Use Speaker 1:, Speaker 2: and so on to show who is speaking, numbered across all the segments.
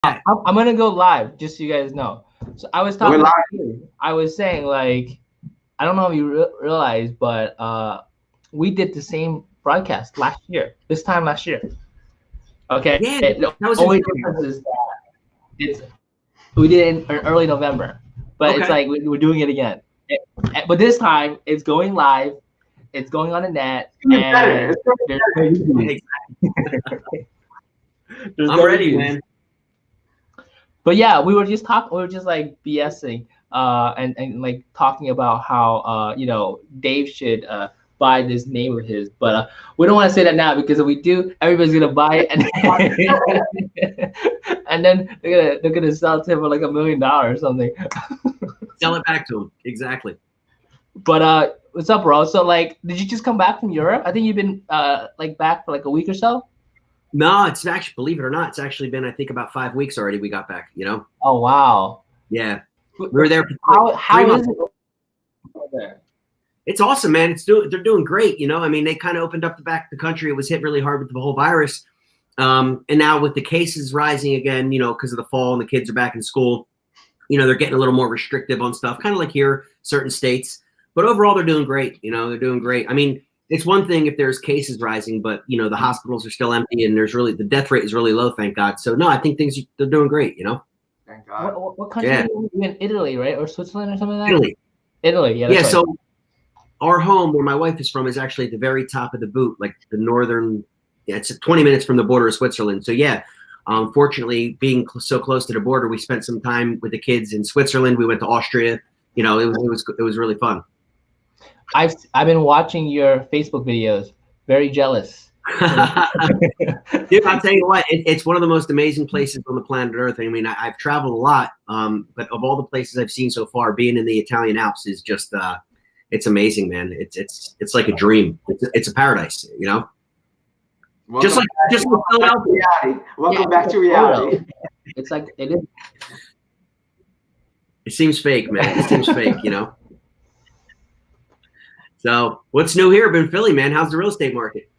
Speaker 1: I'm gonna go live just so you guys know. So I was
Speaker 2: We're
Speaker 1: talking to
Speaker 2: live.
Speaker 1: you. I was saying like I don't know if you realize, but we did the same broadcast last year. This time last year. Okay.
Speaker 3: Yeah,
Speaker 1: The
Speaker 3: that was in
Speaker 1: only
Speaker 3: February.
Speaker 1: difference is that it's we did it in early November, but it's
Speaker 3: Okay.
Speaker 1: like we're doing it again. But this time it's going live. It's going on the net,
Speaker 2: It's better.
Speaker 1: and
Speaker 2: It's better.
Speaker 1: there's no reviews. There's
Speaker 3: I'm
Speaker 1: no
Speaker 3: ready,
Speaker 1: reviews.
Speaker 3: man.
Speaker 1: But yeah, we were just talking. We were just like BSing, and like talking about how Dave should buy this name of his. But we don't want to say that now because if we do, everybody's gonna buy it, and then they're gonna sell it to him for like $1 million or something.
Speaker 3: Sell it back to him. Exactly.
Speaker 1: But what's up, bro? So like, did you just come back from Europe? I think you've been like back for like a week or so.
Speaker 3: No, it's actually, believe it or not, it's actually been, I think, about 5 weeks already. We got back.
Speaker 1: Oh wow.
Speaker 3: Yeah, we were there. For
Speaker 1: How
Speaker 3: 3
Speaker 1: is
Speaker 3: months.
Speaker 1: it there?
Speaker 3: It's awesome, man. They're doing great. I mean, they kind of opened up the country. It was hit really hard with the whole virus, and now with the cases rising again, because of the fall and the kids are back in school, they're getting a little more restrictive on stuff, kind of like here, certain states. But overall, they're doing great. They're doing great. I mean, it's one thing if there's cases rising, but the hospitals are still empty and the death rate is really low, thank God. So no, I think they're doing great.
Speaker 2: Thank God.
Speaker 1: What country are you in? Italy, right, or Switzerland or something like that?
Speaker 3: Italy.
Speaker 1: Italy, yeah.
Speaker 3: Yeah.
Speaker 1: Right.
Speaker 3: So our home, where my wife is from, is actually at the very top of the boot, like the northern. Yeah, it's 20 minutes from the border of Switzerland. So yeah, fortunately, being so close to the border, we spent some time with the kids in Switzerland. We went to Austria. It was really fun.
Speaker 1: I've been watching your Facebook videos. Very jealous.
Speaker 3: Dude, I'll tell you what, it's one of the most amazing places on the planet Earth. I mean, I've traveled a lot, but of all the places I've seen so far, being in the Italian Alps is just it's amazing, man. It's like a dream. It's a paradise,
Speaker 2: Welcome
Speaker 3: just like Philadelphia.
Speaker 2: reality. Welcome back to reality.
Speaker 1: It's like it is.
Speaker 3: It seems fake, man. It seems fake, So, what's new here in Philly, man? How's the real estate market?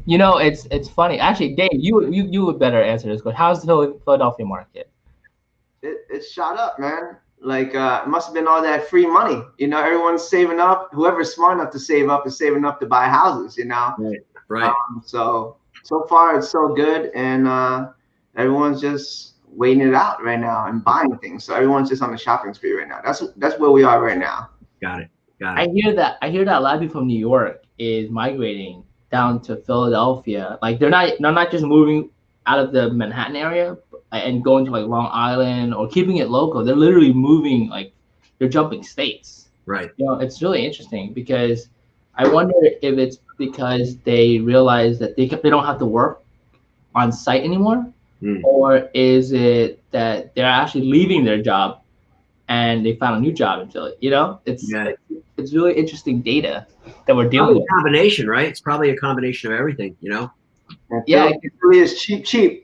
Speaker 1: It's funny. Actually, Dave, you would better answer this question. How's the Philadelphia market?
Speaker 2: It shot up, man. Like it must have been all that free money. Everyone's saving up. Whoever's smart enough to save up is saving up to buy houses.
Speaker 3: Right.
Speaker 2: So far it's so good, and everyone's just waiting it out right now and buying things. So everyone's just on the shopping spree right now. That's where we are right now.
Speaker 3: Got it.
Speaker 1: I hear that a lot of people from New York is migrating down to Philadelphia. Like they're not just moving out of the Manhattan area and going to like Long Island or keeping it local. They're literally moving, like they're jumping states.
Speaker 3: Right.
Speaker 1: It's really interesting because I wonder if it's because they realize that they don't have to work on site anymore, or is it that they're actually leaving their job and they found a new job in Philly? It's really interesting data that we're dealing with.
Speaker 3: A combination, right? It's probably a combination of everything,
Speaker 2: Yeah, it really is cheap.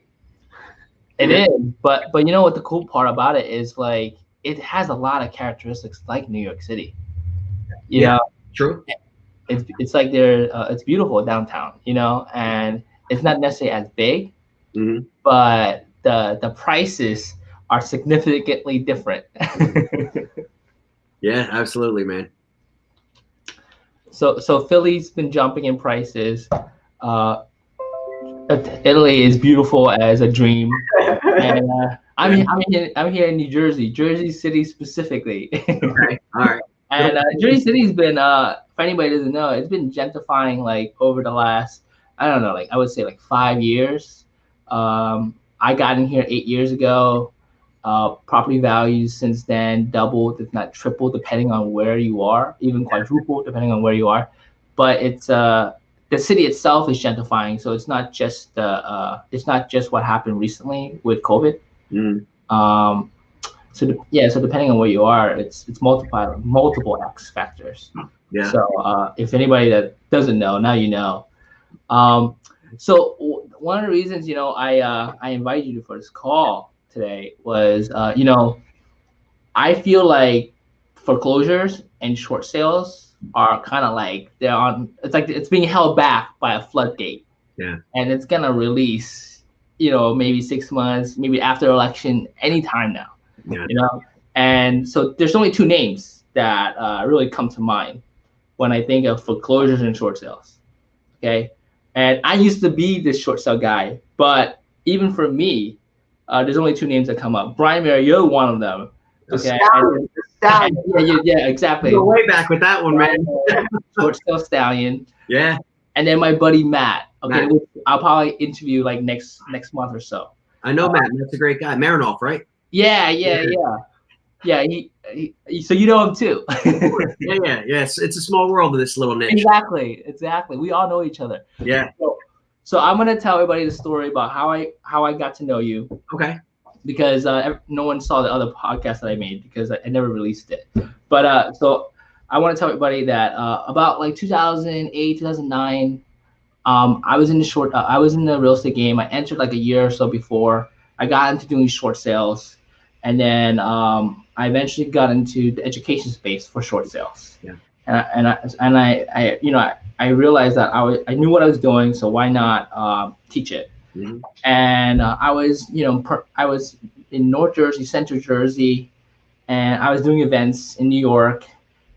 Speaker 1: It is, but you know what the cool part about it is, like it has a lot of characteristics like New York City. You know,
Speaker 3: true.
Speaker 1: It's like it's beautiful downtown, and it's not necessarily as big, but the prices are significantly different.
Speaker 3: Yeah, absolutely, man.
Speaker 1: So Philly's been jumping in prices. Italy is beautiful as a dream, and I'm here in New Jersey, Jersey City specifically.
Speaker 3: Okay, all right.
Speaker 1: And Jersey City's been, for anybody who doesn't know, it's been gentrifying like over the last, I don't know, like I would say like 5 years. I got in here 8 years ago. Property values since then doubled, if not tripled, depending on where you are, even quadrupled depending on where you are. But it's the city itself is gentrifying, so it's not just what happened recently with COVID. So depending on where you are, it's multiple X factors.
Speaker 3: Yeah.
Speaker 1: So if anybody that doesn't know, now you know. So one of the reasons I invited you for this call today was I feel like foreclosures and short sales are kind of like it's being held back by a floodgate.
Speaker 3: Yeah.
Speaker 1: And it's gonna release, maybe 6 months, maybe after election, anytime now.
Speaker 3: Yeah.
Speaker 1: And so there's only two names that really come to mind when I think of foreclosures and short sales. Okay, and I used to be this short sale guy, but even for me, there's only two names that come up. Brian Meara, you're one of them. Okay, yeah, exactly.
Speaker 3: Go way back with that one, man.
Speaker 1: Short sale Stallion.
Speaker 3: Yeah.
Speaker 1: And then my buddy Matt. Okay,
Speaker 3: Matt.
Speaker 1: which I'll probably interview like next month or so.
Speaker 3: I know Matt. That's a great guy. Marinoff, right?
Speaker 1: Yeah. Yeah, so you know him too.
Speaker 3: Yeah. Yes, it's a small world in this little niche.
Speaker 1: Exactly. We all know each other.
Speaker 3: Yeah.
Speaker 1: So I'm gonna tell everybody the story about how I got to know you.
Speaker 3: Okay.
Speaker 1: Because no one saw the other podcast that I made because I never released it. But so I want to tell everybody that about like 2008, 2009, I was in the real estate game. I entered like a year or so before. I got into doing short sales, and then I eventually got into the education space for short sales.
Speaker 3: Yeah.
Speaker 1: And I realized that I knew what I was doing, so why not teach it?
Speaker 3: Mm-hmm.
Speaker 1: And I was in North Jersey, Central Jersey, and I was doing events in New York.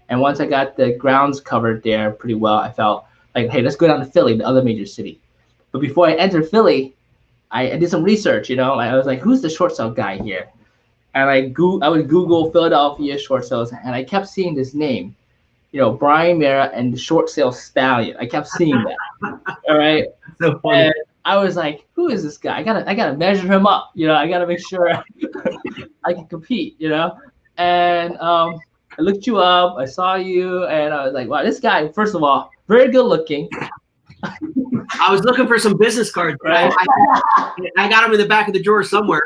Speaker 1: And once I got the grounds covered there pretty well, I felt like, hey, let's go down to Philly, the other major city. But before I entered Philly, I did some research. I was like, who's the short sale guy here? And I would Google Philadelphia short sales, and I kept seeing this name, Brian Meara and the short sale Stallion. I kept seeing that. All right.
Speaker 3: So funny.
Speaker 1: And I was like, who is this guy? I gotta measure him up. I gotta make sure I can compete. And I looked you up. I saw you, and I was like, wow, this guy. First of all, very good looking.
Speaker 3: I was looking for some business cards. Right? I got them in the back of the drawer somewhere.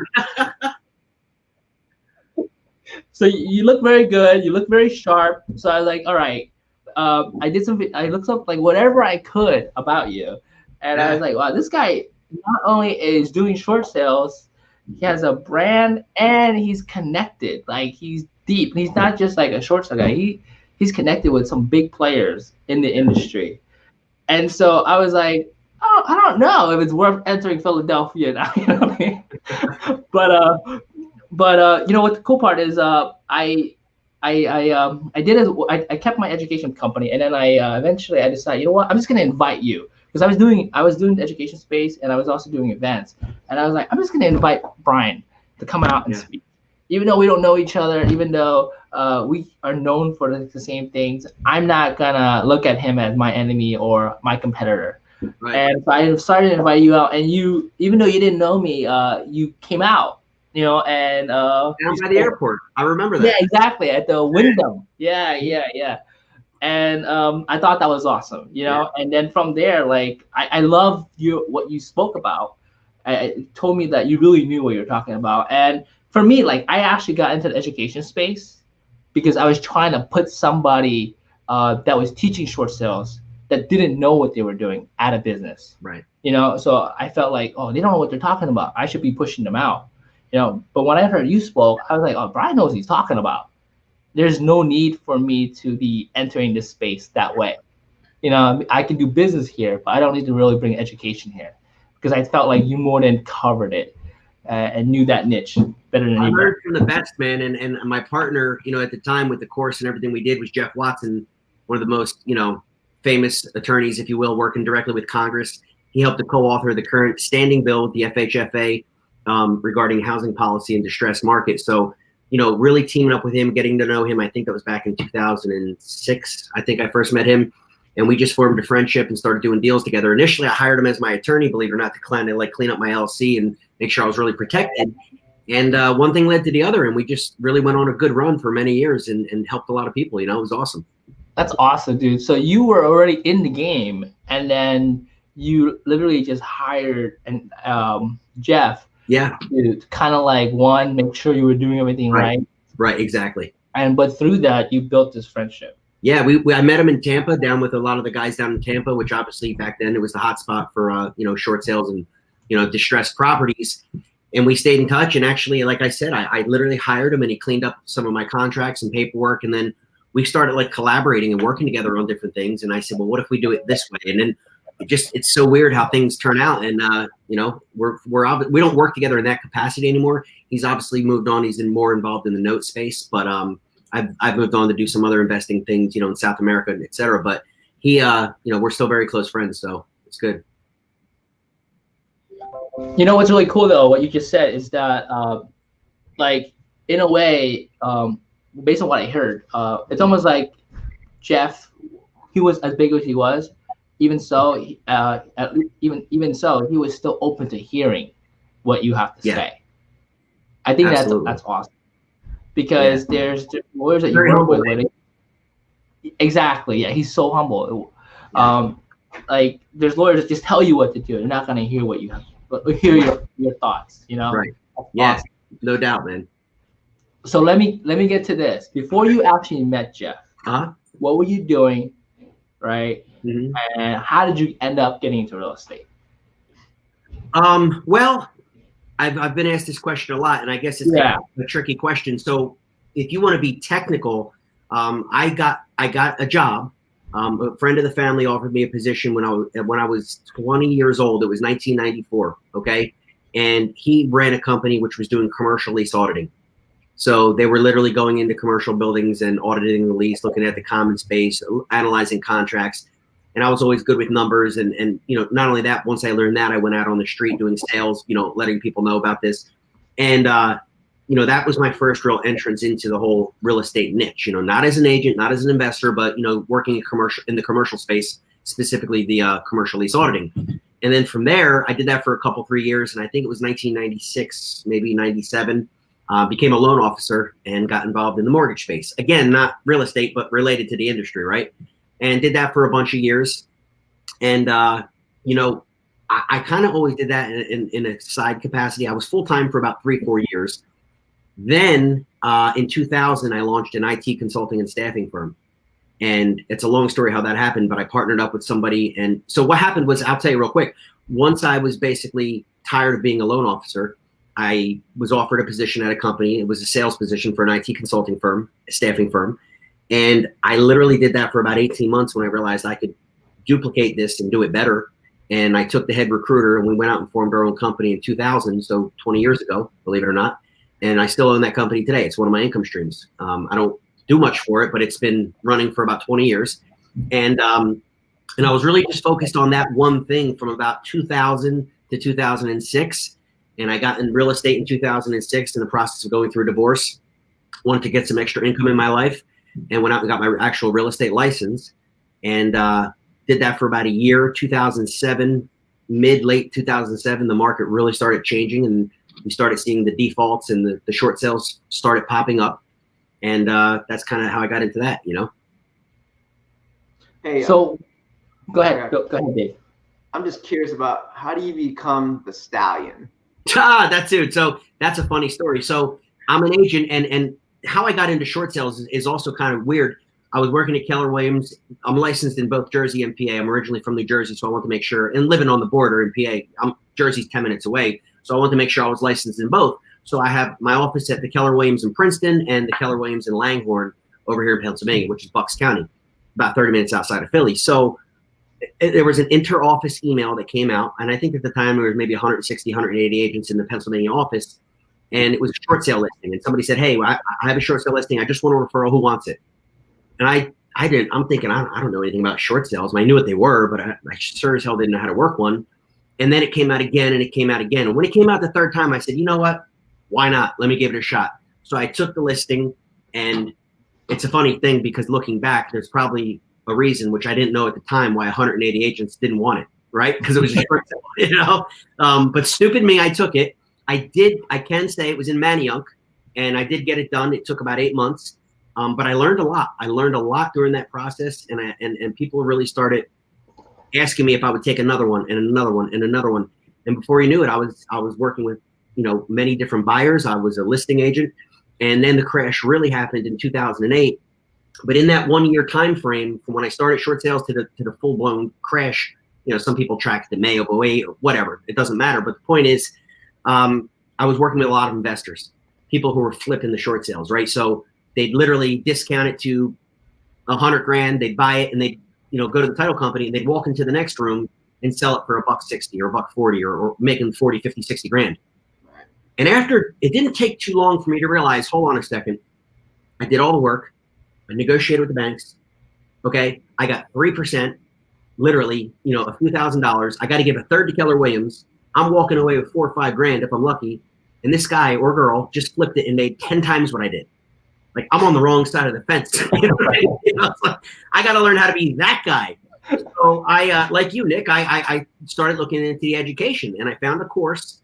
Speaker 1: So you look very good. You look very sharp. So I was like, all right. I looked up like whatever I could about you. And I was like, wow, this guy not only is doing short sales, he has a brand and he's connected. Like he's deep. He's not just like a short sale guy. He's connected with some big players in the industry. And so I was like, oh, I don't know if it's worth entering Philadelphia now. You know what I mean? But what the cool part is, I kept my education company, and then eventually I decided, I'm just gonna invite you. Because I was doing the education space, and I was also doing events, and I was like, I'm just gonna invite Brian to come out and speak, even though we don't know each other, even though we are known for the same things. I'm not gonna look at him as my enemy or my competitor. Right. And so I started to invite you out, and you, even though you didn't know me, you came out, and
Speaker 3: down by the airport. I remember that.
Speaker 1: Yeah, exactly, at the Wyndham. Yeah. And I thought that was awesome, And then from there, like I love what you spoke about. It told me that you really knew what you're talking about. And for me, like I actually got into the education space because I was trying to put somebody that was teaching short sales that didn't know what they were doing out of business.
Speaker 3: Right.
Speaker 1: So I felt like, oh, they don't know what they're talking about. I should be pushing them out. But when I heard you spoke, I was like, oh, Brian knows what he's talking about. There's no need for me to be entering this space that way. I can do business here, but I don't need to really bring education here because I felt like you more than covered it and knew that niche better than
Speaker 3: I
Speaker 1: you.
Speaker 3: learned from the best, man. And my partner, at the time with the course and everything we did was Jeff Watson, one of the most, famous attorneys, if you will, working directly with Congress. He helped to co-author the current standing bill with the FHFA regarding housing policy and distressed market. So, really teaming up with him, getting to know him. I think that was back in 2006. I think I first met him, and we just formed a friendship and started doing deals together. Initially, I hired him as my attorney, believe it or not, to clean up my LLC and make sure I was really protected. And one thing led to the other, and we just really went on a good run for many years and helped a lot of people. It was awesome.
Speaker 1: That's awesome, dude. So you were already in the game, and then you literally just hired Jeff.
Speaker 3: Yeah.
Speaker 1: To kind of like make sure you were doing everything right.
Speaker 3: Right, exactly.
Speaker 1: But through that, you built this friendship.
Speaker 3: Yeah, I met him in Tampa, down with a lot of the guys down in Tampa, which obviously back then it was the hot spot for short sales and distressed properties. And we stayed in touch. And actually, like I said, I literally hired him, and he cleaned up some of my contracts and paperwork. And then we started like collaborating and working together on different things. And I said, well, what if we do it this way? And then it's so weird how things turn out. And you know, we don't work together in that capacity anymore. He's obviously moved on. He's been more involved in the note space, but I've moved on to do some other investing things, you know, in South America, et cetera. But he, you know, we're still very close friends, so it's good.
Speaker 1: You know what's really cool though, what you just said is that, like, in a way, based on what I heard, it's almost like Jeff, he was as big as he was, even so, even so, he was still open to hearing what you have to say. I think that's awesome, because there's lawyers that you work with. Exactly, yeah, he's so humble. Like, there's lawyers that just tell you what to do. They're not gonna hear what you have, but hear your thoughts. You know,
Speaker 3: right? Yeah, awesome. No doubt, man.
Speaker 1: So let me get to this. Before you actually met Jeff, what were you doing, right? Mm-hmm. And how did you end up getting into real estate?
Speaker 3: Well, I've been asked this question a lot, and I guess it's kind of a tricky question. So if you want to be technical, I got a job. A friend of the family offered me a position when I was 20 years old. It was 1994. Okay, and he ran a company which was doing commercial lease auditing. So they were literally going into commercial buildings and auditing the lease, looking at the common space, analyzing contracts. And I was always good with numbers. And you know, not only that, once I learned that, I went out on the street doing sales, you know, letting people know about this. And, you know, that was my first real entrance into the whole real estate niche, you know, not as an agent, not as an investor, but, you know, working in the commercial space, specifically the commercial lease auditing. And then from there, I did that for 3 years. And I think it was 1996, maybe 97. Became a loan officer and got involved in the mortgage space. Again, not real estate, but related to the industry, right? And did that for a bunch of years. And, you know, I kind of always did that in a side capacity. I was full-time for about 3-4 years. Then in 2000, I launched an IT consulting and staffing firm. And it's a long story how that happened, but I partnered up with somebody. And so what happened was, I'll tell you real quick, once I was basically tired of being a loan officer, I was offered a position at a company. It was a sales position for an IT consulting firm, a staffing firm. And I literally did that for about 18 months when I realized I could duplicate this and do it better. And I took the head recruiter and we went out and formed our own company in 2000. So 20 years ago, believe it or not. And I still own that company today. It's one of my income streams. I don't do much for it, but it's been running for about 20 years. And I was really just focused on that one thing from about 2000 to 2006. And I got in real estate in 2006 in the process of going through a divorce. Wanted to get some extra income in my life and went out and got my actual real estate license and did that for about a year. 2007, late 2007, the market really started changing and we started seeing the defaults and the short sales started popping up. And that's kind of how I got into that, you know?
Speaker 2: Hey,
Speaker 1: so go ahead. Go ahead, Dave.
Speaker 2: I'm just curious about how do you become the Stallion?
Speaker 3: That's it. So that's a funny story. So I'm an agent and how I got into short sales is also kind of weird. I was working at Keller Williams. I'm licensed in both Jersey and PA. I'm originally from New Jersey, so I want to make sure, and living on the border in PA, Jersey's 10 minutes away. So I wanted to make sure I was licensed in both. So I have my office at the Keller Williams in Princeton and the Keller Williams in Langhorne over here in Pennsylvania, which is Bucks County, about 30 minutes outside of Philly. So there was an inter-office email that came out, and I think at the time there was maybe 160, 180 agents in the Pennsylvania office, and it was a short sale listing. And somebody said, hey, I have a short sale listing. I just want a referral. Who wants it? And I'm thinking, I don't know anything about short sales. I knew what they were, but I sure as hell didn't know how to work one. And then it came out again, and it came out again. And when it came out the third time, I said, you know what? Why not? Let me give it a shot. So I took the listing, and it's a funny thing because looking back, there's probably a reason, which I didn't know at the time, why 180 agents didn't want it, right? Because it was a short sale, you know? But stupid me, I took it. I can say it was in Manayunk, and I did get it done. It took about 8 months, but I learned a lot. I learned a lot during that process, and people really started asking me if I would take another one and another one and another one. And before you knew it, I was working with, you know, many different buyers. I was a listing agent, and then the crash really happened in 2008. But in that 1 year time frame, from when I started short sales to the full blown crash, you know, some people track the May of 08 or whatever. It doesn't matter. But the point is, I was working with a lot of investors, people who were flipping the short sales, right? So they'd literally discount it to $100,000. They'd buy it, and they'd, you know, go to the title company, and they'd walk into the next room, and sell it for $1.60 or $1.40 or making 40, 50, 60 grand. And after, it didn't take too long for me to realize, hold on a second, I did all the work. I negotiated with the banks. Okay, I got 3%, literally, you know, a few $1,000s. I got to give a third to Keller Williams. I'm walking away with 4 or 5 grand if I'm lucky. And this guy or girl just flipped it and made 10 times what I did. Like, I'm on the wrong side of the fence. You know what I mean? You know, it's like, I got to learn how to be that guy. So I, like you, Nick, I started looking into the education, and I found a course.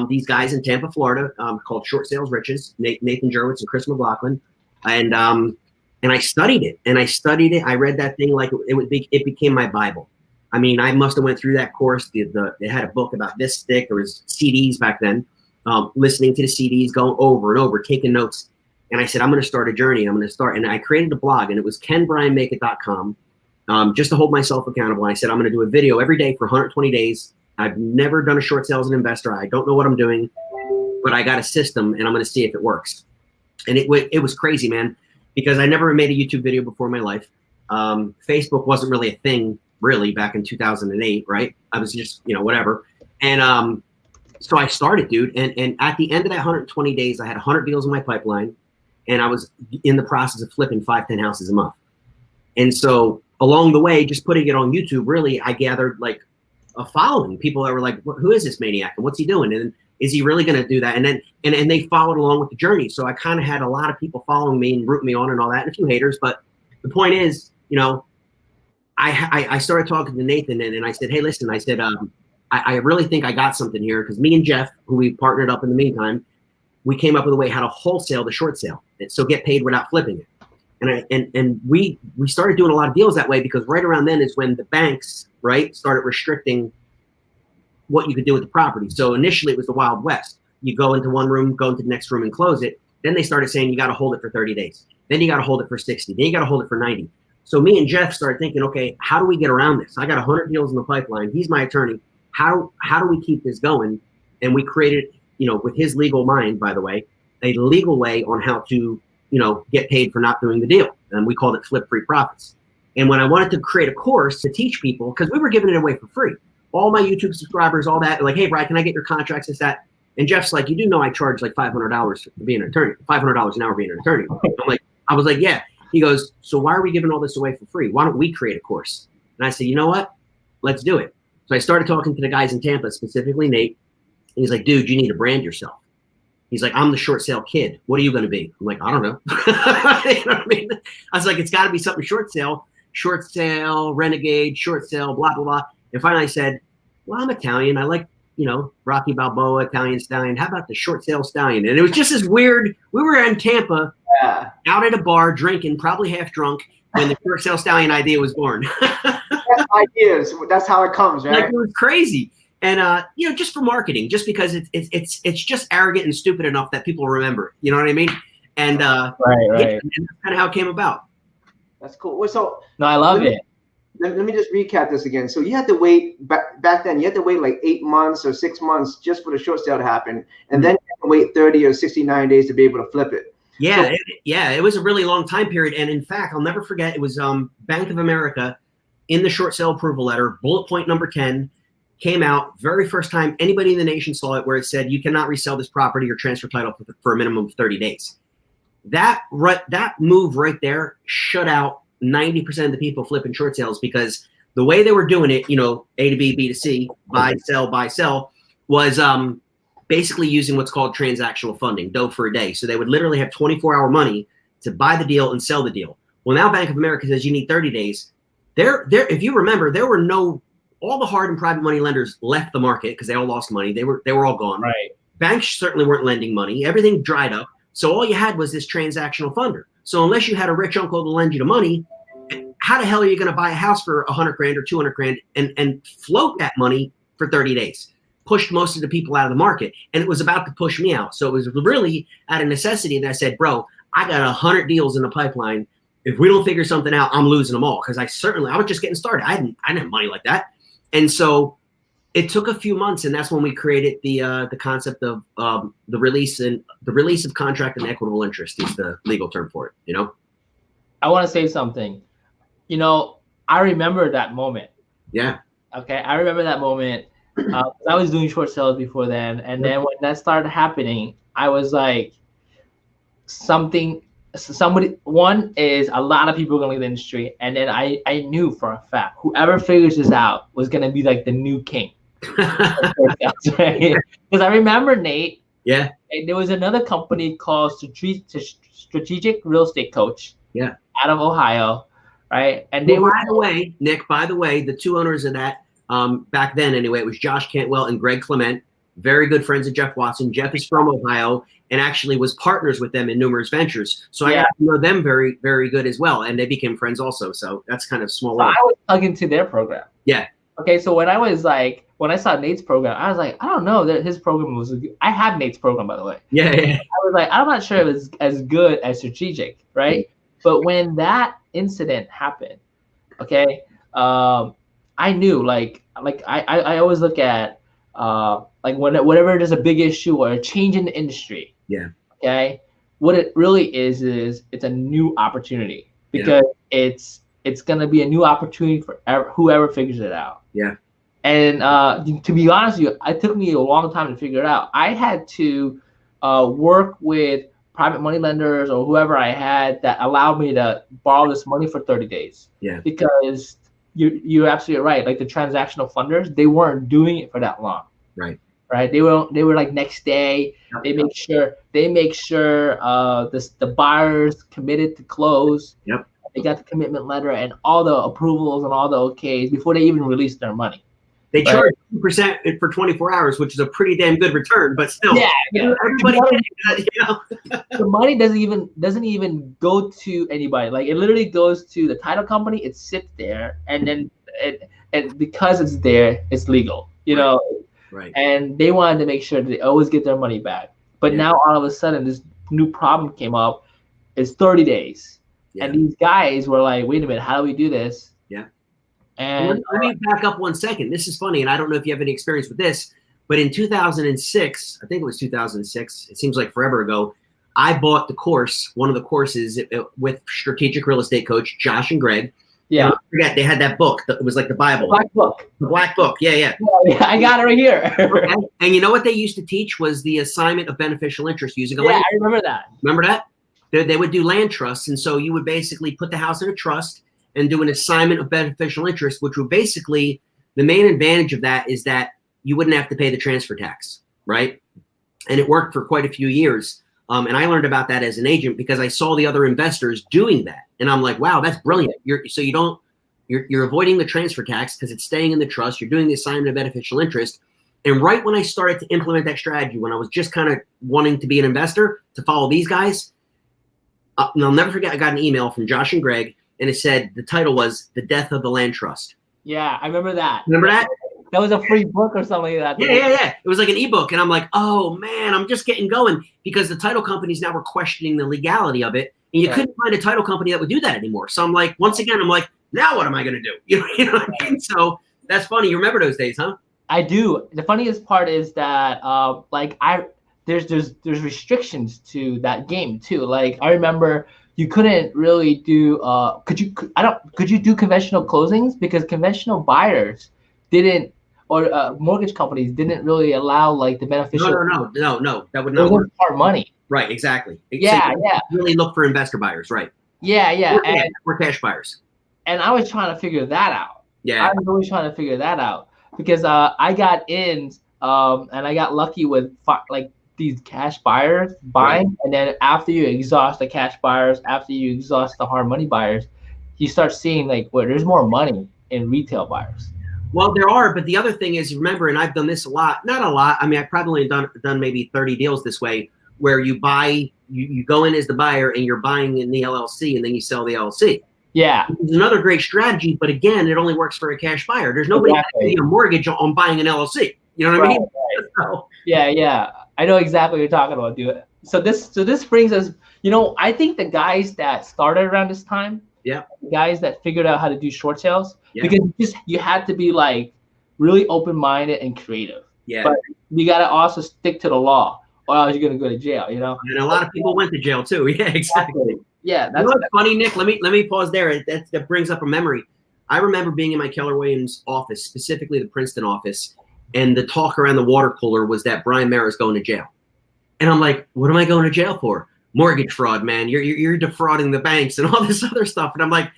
Speaker 3: These guys in Tampa, Florida, called Short Sales Riches, Nathan Jerwitz and Chris McLaughlin, and I studied it. I read that thing like it became my Bible. I mean, I must have went through that course. They had a book about this thick. There was CDs back then. Listening to the CDs, going over and over, taking notes. And I said, I'm going to start a journey. And I created a blog, and it was kenbryanmakeit.com, just to hold myself accountable. I said, I'm going to do a video every day for 120 days. I've never done a short sale as an investor. I don't know what I'm doing, but I got a system, and I'm going to see if it works. And it was crazy, man, because I never made a YouTube video before in my life. Facebook wasn't really a thing, really, back in 2008, right? I was just, you know, whatever. And so I started, dude. And at the end of that 120 days, I had 100 deals in my pipeline, and I was in the process of flipping 5-10 houses a month. And so along the way, just putting it on YouTube, really, I gathered like a following. People that were like, who is this maniac and what's he doing? And is he really going to do that? And then and they followed along with the journey. So I kind of had a lot of people following me and rooting me on and all that, and a few haters. But the point is, you know, I started talking to Nathan, and I said, hey, listen, I said, I really think I got something here, because me and Jeff, who we partnered up in the meantime, we came up with a way how to wholesale the short sale, so get paid without flipping it. And we started doing a lot of deals that way, because right around then is when the banks, right, started restricting what you could do with the property. So initially it was the Wild West. You go into one room, go into the next room and close it. Then they started saying you got to hold it for 30 days. Then you got to hold it for 60. Then you got to hold it for 90. So me and Jeff started thinking, okay, how do we get around this? I got 100 deals in the pipeline. He's my attorney. How do we keep this going? And we created, you know, with his legal mind, by the way, a legal way on how to, you know, get paid for not doing the deal. And we called it Flip Free Profits. And when I wanted to create a course to teach people, because we were giving it away for free, all my YouTube subscribers, all that, like, hey, Brian, can I get your contracts, this, that? And Jeff's like, you do know I charge like $500 for being an attorney, $500 an hour being an attorney. I was like, yeah. He goes, so why are we giving all this away for free? Why don't we create a course? And I said, you know what? Let's do it. So I started talking to the guys in Tampa, specifically Nate. And he's like, dude, you need to brand yourself. He's like, I'm the short sale kid. What are you going to be? I'm like, I don't know. You know what I mean? I was like, it's got to be something short sale, renegade, short sale, blah, blah, blah. And finally I said, well, I'm Italian. I like, you know, Rocky Balboa, Italian Stallion. How about the short sale Stallion? And it was just as weird. We were in Tampa, out at a bar, drinking, probably half drunk, when the short sale Stallion idea was born.
Speaker 2: Ideas. That's how it comes, right?
Speaker 3: Like, it was crazy. And you know, just for marketing, just because it's just arrogant and stupid enough that people remember. You know what I mean? And
Speaker 1: right.
Speaker 3: Yeah, and that's kind of how it came about.
Speaker 2: That's cool. Well, so
Speaker 1: no, I love it.
Speaker 2: Let me just recap this again. So you had to wait back then. You had to wait like 8 months or 6 months just for the short sale to happen, and then you had to wait 30 or 69 days to be able to flip it.
Speaker 3: Yeah, it was a really long time period. And in fact, I'll never forget. It was Bank of America in the short sale approval letter, bullet point number 10. Came out very first time anybody in the nation saw it, where it said you cannot resell this property or transfer title for a minimum of 30 days. That move right there shut out 90% of the people flipping short sales, because the way they were doing it, you know, A to B, B to C, buy, sell, was basically using what's called transactional funding, dough for a day. So they would literally have 24-hour money to buy the deal and sell the deal. Well, now Bank of America says you need 30 days. If you remember, there were all the hard and private money lenders left the market because they all lost money. They were all gone.
Speaker 1: Right.
Speaker 3: Banks certainly weren't lending money. Everything dried up. So all you had was this transactional funder. So unless you had a rich uncle to lend you the money, how the hell are you going to buy a house for 100 grand or 200 grand and float that money for 30 days? Pushed most of the people out of the market, and it was about to push me out. So it was really out of necessity that I said, bro, I got 100 deals in the pipeline. If we don't figure something out, I'm losing them all. Because I was just getting started. I didn't have money like that. And so it took a few months, and that's when we created the concept of the release of contract and equitable interest is the legal term for it. You know,
Speaker 1: I want to say something. You know, I remember that moment.
Speaker 3: Yeah.
Speaker 1: Okay, I remember that moment. I was doing short sales before then, and then when that started happening, I was like, something, somebody. One is a lot of people are gonna leave the industry, and then I knew for a fact whoever figures this out was gonna be like the new king. Right? Because I remember, Nate.
Speaker 3: Yeah.
Speaker 1: There was another company called Strategic Real Estate Coach.
Speaker 3: Yeah.
Speaker 1: Out of Ohio, right? And
Speaker 3: well, by the way, Nick, the two owners of that, back then anyway, it was Josh Cantwell and Greg Clement, very good friends of Jeff Watson. Jeff is from Ohio and actually was partners with them in numerous ventures. So I got to know them very, very good as well. And they became friends also. So that's kind of small.
Speaker 1: So I was plugged into their program.
Speaker 3: Yeah.
Speaker 1: Okay, so when I saw Nate's program, I was like, I don't know that his program was. I have Nate's program, by the way.
Speaker 3: Yeah.
Speaker 1: I was like, I'm not sure it was as good as Strategic, right? But when that incident happened, okay, I knew like I always look at like whenever there's a big issue or a change in the industry.
Speaker 3: Yeah.
Speaker 1: Okay, what it really is it's a new opportunity because it's gonna be a new opportunity for whoever figures it out.
Speaker 3: Yeah.
Speaker 1: And to be honest with you, it took me a long time to figure it out. I had to work with private money lenders or whoever I had that allowed me to borrow this money for 30 days.
Speaker 3: Yeah.
Speaker 1: Because you're absolutely right. Like the transactional funders, they weren't doing it for that long.
Speaker 3: Right.
Speaker 1: Right. They were like next day. They make sure the buyers committed to close.
Speaker 3: Yep.
Speaker 1: They got the commitment letter and all the approvals and all the OKs before they even release their money.
Speaker 3: They charge 2% for 24 hours, which is a pretty damn good return, but still, everybody,
Speaker 1: the money doesn't even go to anybody. Like it literally goes to the title company. It sits there, and then and because it's there, it's legal.
Speaker 3: Right.
Speaker 1: And they wanted to make sure that they always get their money back. But now all of a sudden, this new problem came up. It's 30 days, and these guys were like, "Wait a minute, how do we do this?"
Speaker 3: Yeah.
Speaker 1: And
Speaker 3: let me back up 1 second. This is funny, and I don't know if you have any experience with this, but in 2006, I think it was 2006, it seems like forever ago, I bought one of the courses with Strategic Real Estate Coach, Josh and Greg.
Speaker 1: Yeah.
Speaker 3: And I forget, they had that book. It was like the Bible.
Speaker 1: Black book.
Speaker 3: The Black Book. Yeah.
Speaker 1: I got it right here.
Speaker 3: Okay. And you know what they used to teach was the assignment of beneficial interest using a land.
Speaker 1: I remember that.
Speaker 3: Remember that? They would do land trusts, and so you would basically put the house in a trust and do an assignment of beneficial interest, which would basically, the main advantage of that is that you wouldn't have to pay the transfer tax, right? And it worked for quite a few years. And I learned about that as an agent because I saw the other investors doing that. And I'm like, wow, that's brilliant. You're avoiding the transfer tax because it's staying in the trust. You're doing the assignment of beneficial interest. And right when I started to implement that strategy, when I was just kind of wanting to be an investor, to follow these guys, and I'll never forget, I got an email from Josh and Greg, and it said, the title was The Death of the Land Trust.
Speaker 1: Yeah, I remember that.
Speaker 3: Remember that?
Speaker 1: That was a free book or something like that.
Speaker 3: Yeah. It was like an ebook. And I'm like, oh, man, I'm just getting going because the title companies now were questioning the legality of it. And you couldn't find a title company that would do that anymore. So I'm like, once again, now what am I going to do? You know what I mean? So that's funny. You remember those days, huh?
Speaker 1: I do. The funniest part is that there's restrictions to that game too. Like I remember you couldn't really do could you do conventional closings because conventional buyers didn't, or mortgage companies didn't really allow like the beneficial.
Speaker 3: No, that would not work.
Speaker 1: Hard money.
Speaker 3: Right, exactly.
Speaker 1: Yeah.
Speaker 3: Really look for investor buyers, right?
Speaker 1: Yeah.
Speaker 3: Or cash buyers.
Speaker 1: And I was trying to figure that out.
Speaker 3: Yeah.
Speaker 1: I was always trying to figure that out because I got in and I got lucky with these cash buyers buying, right. And then after you exhaust the cash buyers, after you exhaust the hard money buyers, you start seeing there's more money in retail buyers.
Speaker 3: Well, there are, but the other thing is, remember, and I've done this a lot, not a lot. I mean, I've probably done maybe 30 deals this way, where you buy, you go in as the buyer and you're buying in the LLC and then you sell the LLC.
Speaker 1: Yeah.
Speaker 3: It's another great strategy, but again, it only works for a cash buyer. There's nobody paying a mortgage on buying an LLC. You know what I mean?
Speaker 1: Right.
Speaker 3: So,
Speaker 1: yeah. I know exactly what you're talking about, dude. So this brings us, I think the guys that started around this time, the guys that figured out how to do short sales, because you had to be really open-minded and creative.
Speaker 3: Yeah.
Speaker 1: But you got to also stick to the law, or else you're going to go to jail,
Speaker 3: And a lot of people went to jail too. Yeah, exactly.
Speaker 1: Yeah.
Speaker 3: That's funny, Nick. Let me pause there. That brings up a memory. I remember being in my Keller Williams office, specifically the Princeton office, and the talk around the water cooler was that Brian Meara is going to jail. And I'm like, what am I going to jail for? Mortgage fraud, man. You're defrauding the banks and all this other stuff. And I'm like,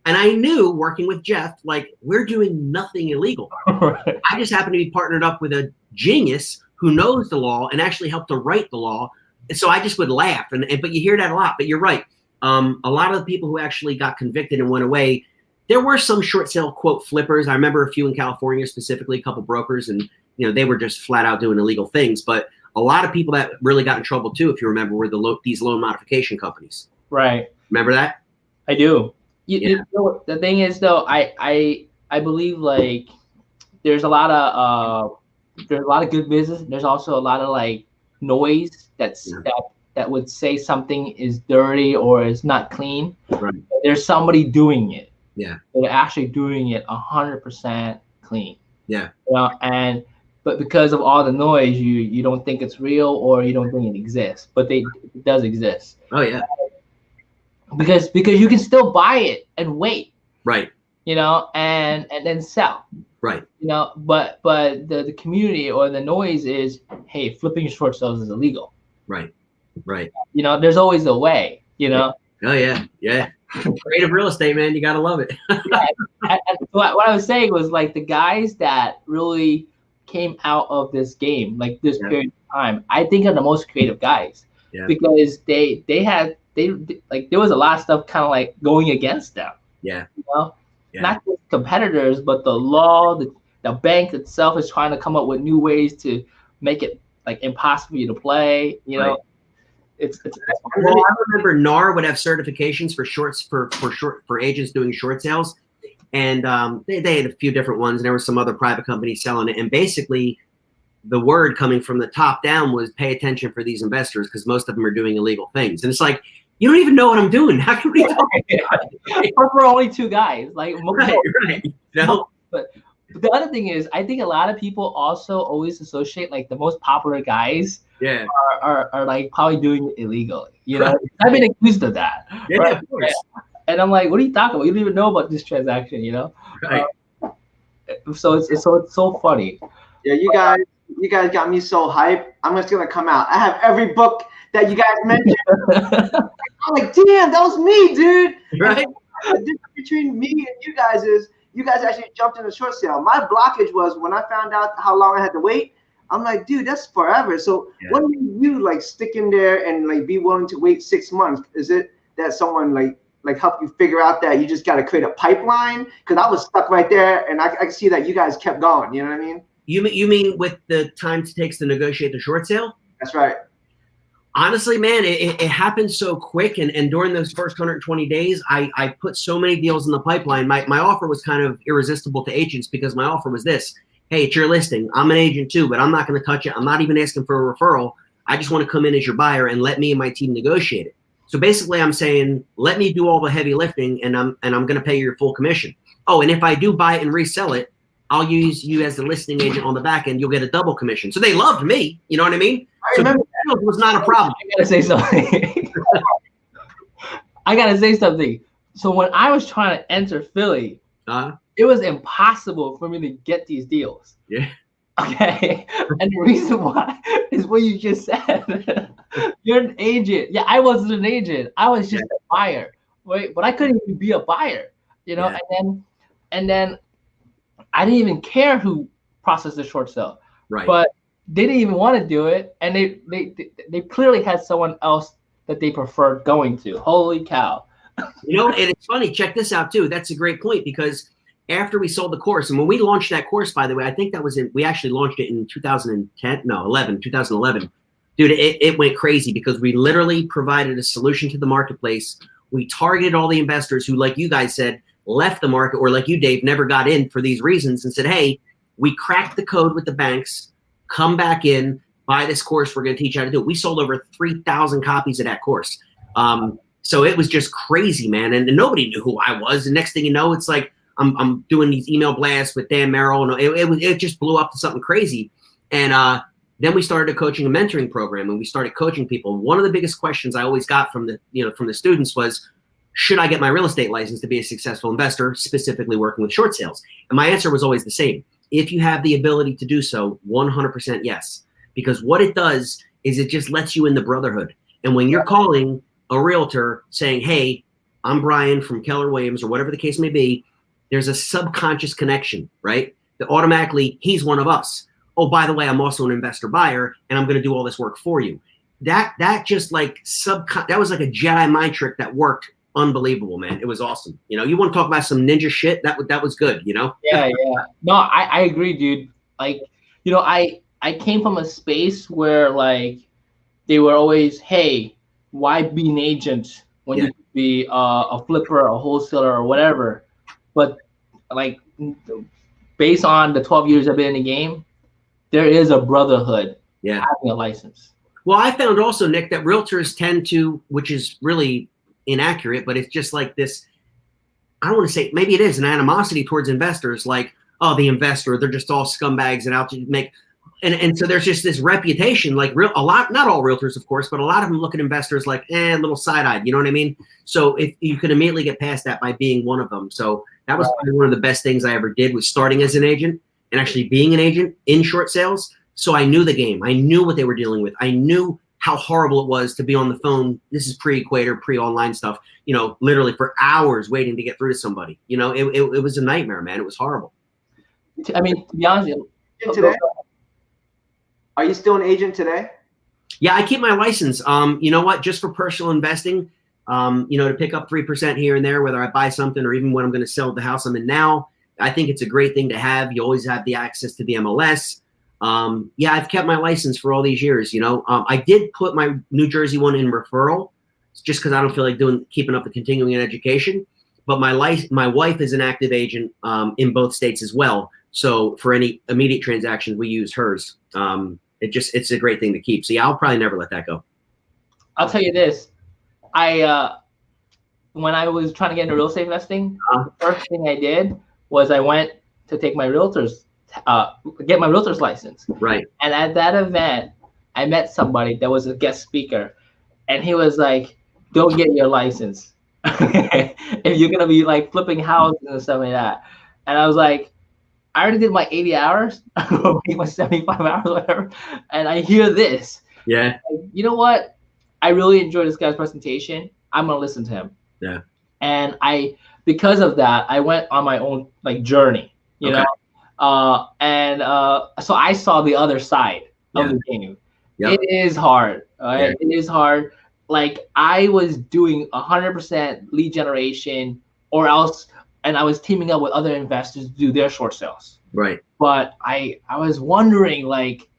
Speaker 3: and I knew working with Jeff, like, we're doing nothing illegal.
Speaker 1: Right.
Speaker 3: I just happen to be partnered up with a genius who knows the law and actually helped to write the law. And so I just would laugh. But you hear that a lot. But you're right. A lot of the people who actually got convicted and went away, there were some short sale quote flippers. I remember a few in California, specifically a couple brokers, and they were just flat out doing illegal things. But a lot of people that really got in trouble too, if you remember, were these loan modification companies.
Speaker 1: Right.
Speaker 3: Remember that?
Speaker 1: I do. The thing is, though, I believe like there's a lot of good business. There's also a lot of like noise that would say something is dirty or is not clean.
Speaker 3: Right.
Speaker 1: There's somebody doing it.
Speaker 3: Yeah.
Speaker 1: They're actually doing it 100% clean.
Speaker 3: Yeah.
Speaker 1: But because of all the noise, you don't think it's real or you don't think it exists. But it does exist.
Speaker 3: Oh yeah.
Speaker 1: Because you can still buy it and wait.
Speaker 3: Right.
Speaker 1: And then sell.
Speaker 3: Right.
Speaker 1: But the community or the noise is, hey, flipping short sales is illegal.
Speaker 3: Right. Right.
Speaker 1: There's always a way.
Speaker 3: Oh yeah. Yeah. Creative real estate, man. You gotta love it.
Speaker 1: And what I was saying was like the guys that really came out of this game, like this period of time, I think are the most creative guys. Yeah. Because they there was a lot of stuff kind of like going against them.
Speaker 3: Yeah.
Speaker 1: Yeah. Not just competitors, but the law, the bank itself is trying to come up with new ways to make it like impossible for you to play.
Speaker 3: Right.
Speaker 1: It's
Speaker 3: well, I remember NAR would have certifications for agents doing short sales, and they had a few different ones, and there were some other private companies selling it, and basically the word coming from the top down was pay attention for these investors because most of them are doing illegal things, and it's like, you don't even know what I'm doing. How can we talk about it?
Speaker 1: We're only two guys, like
Speaker 3: right.
Speaker 1: But the other thing is, I think a lot of people also always associate like the most popular guys are like probably doing it illegally. Right. I've been accused of that.
Speaker 3: Yeah, right? Of course.
Speaker 1: And I'm like, what are you talking about? You don't even know about this transaction,
Speaker 3: Right.
Speaker 1: So it's so funny.
Speaker 2: Yeah, you guys got me so hyped. I'm just gonna come out. I have every book that you guys mentioned. I'm like, damn, that was me, dude.
Speaker 3: Right.
Speaker 2: The difference between me and you guys is you guys actually jumped in the short sale. My blockage was when I found out how long I had to wait. I'm like, dude, that's forever. So what do you like stick in there and like be willing to wait 6 months? Is it that someone like help you figure out that you just got to create a pipeline? Because I was stuck right there, and I can see that you guys kept going. You know what I mean?
Speaker 3: You mean with the time it takes to negotiate the short sale?
Speaker 2: That's right.
Speaker 3: Honestly, man, it happened so quick, and during those first 120 days, I put so many deals in the pipeline. My offer was kind of irresistible to agents because my offer was this: hey, it's your listing. I'm an agent too, but I'm not going to touch it. I'm not even asking for a referral. I just want to come in as your buyer and let me and my team negotiate it. So basically, I'm saying, let me do all the heavy lifting, and I'm going to pay you your full commission. Oh, and if I do buy it and resell it, I'll use you as the listing agent on the back end. You'll get a double commission. So they loved me. You know what I mean?
Speaker 2: I remember
Speaker 3: it was not a problem.
Speaker 1: I gotta say something. So when I was trying to enter Philly, it was impossible for me to get these deals.
Speaker 3: Yeah.
Speaker 1: Okay. And the reason why is what you just said. You're an agent. Yeah, I wasn't an agent. I was just a buyer. Right? But I couldn't even be a buyer.
Speaker 3: Yeah.
Speaker 1: And then I didn't even care who processed the short sale.
Speaker 3: Right.
Speaker 1: But they didn't even want to do it, and they clearly had someone else that they preferred going to. Holy cow.
Speaker 3: And it's funny. Check this out too. That's a great point, because after we sold the course, and when we launched that course, by the way, I think that was we actually launched it in 2011. Dude, it went crazy because we literally provided a solution to the marketplace. We targeted all the investors who, like you guys said, left the market, or like you, Dave, never got in for these reasons, and said, hey, we cracked the code with the banks. Come back in, buy this course. We're going to teach you how to do it. We sold over 3,000 copies of that course. So it was just crazy, man. And nobody knew who I was. The next thing you know, it's like I'm doing these email blasts with Dan Merrill, and it just blew up to something crazy. And then we started a coaching and mentoring program, and we started coaching people. One of the biggest questions I always got from the students was, should I get my real estate license to be a successful investor, specifically working with short sales? And my answer was always the same. If you have the ability to do so, 100% yes. Because what it does is it just lets you in the brotherhood. And when you're calling a realtor saying, hey, I'm Brian from Keller Williams, or whatever the case may be, there's a subconscious connection, right? That automatically, he's one of us. Oh, by the way, I'm also an investor buyer, and I'm going to do all this work for you. That just like that was like a Jedi mind trick that worked. Unbelievable, man. It was awesome. You know, you want to talk about some ninja shit? That was good, you know?
Speaker 1: Yeah. No, I agree, dude. Like, you know, I came from a space where like they were always, hey, why be an agent when you could be a flipper, a wholesaler, or whatever? But like, based on the 12 years I've been in the game, there is a brotherhood having a license.
Speaker 3: Well, I found also, Nick, that realtors tend to, which is really inaccurate, but it's just like this, I don't want to say, maybe it is an animosity towards investors, like, oh, the investor, they're just all scumbags and out to make, and so there's just this reputation, like a lot, not all realtors, of course, but a lot of them look at investors like, a little side-eyed, you know what I mean? So if you could immediately get past that by being one of them. So that was probably one of the best things I ever did, was starting as an agent and actually being an agent in short sales. So I knew the game. I knew what they were dealing with. I knew how horrible it was to be on the phone. This is pre-Equator, pre-online stuff, you know, literally for hours waiting to get through to somebody. You know, it was a nightmare, man. It was horrible.
Speaker 1: I mean, to be honest,
Speaker 2: today? Are you still an agent today?
Speaker 3: Yeah, I keep my license. You know what? Just for personal investing, you know, to pick up 3% here and there, whether I buy something or even when I'm going to sell the house I'm in now. I think it's a great thing to have. You always have the access to the MLS. Yeah, I've kept my license for all these years. You know, I did put my New Jersey one in referral, just because I don't feel like keeping up the continuing education. But my wife is an active agent in both states as well. So for any immediate transactions, we use hers. It's a great thing to keep. So yeah, I'll probably never let that go.
Speaker 1: I'll tell you this, when I was trying to get into real estate investing, the first thing I did was I went to take my get my realtor's license.
Speaker 3: Right.
Speaker 1: And at that event, I met somebody that was a guest speaker, and he was like, "Don't get your license if you're gonna be like flipping houses and stuff like that." And I was like, I already did my 80 hours, my 75 hours, whatever, and I hear this.
Speaker 3: Yeah.
Speaker 1: Like, you know what? I really enjoyed this guy's presentation. I'm gonna listen to him.
Speaker 3: Yeah.
Speaker 1: And because of that, I went on my own like journey, you know. So I saw the other side of the game. Yep. It is hard. Right? Yeah. It is hard. Like I was doing 100% lead generation, or else, and I was teaming up with other investors to do their short sales.
Speaker 3: Right.
Speaker 1: But I was wondering, like,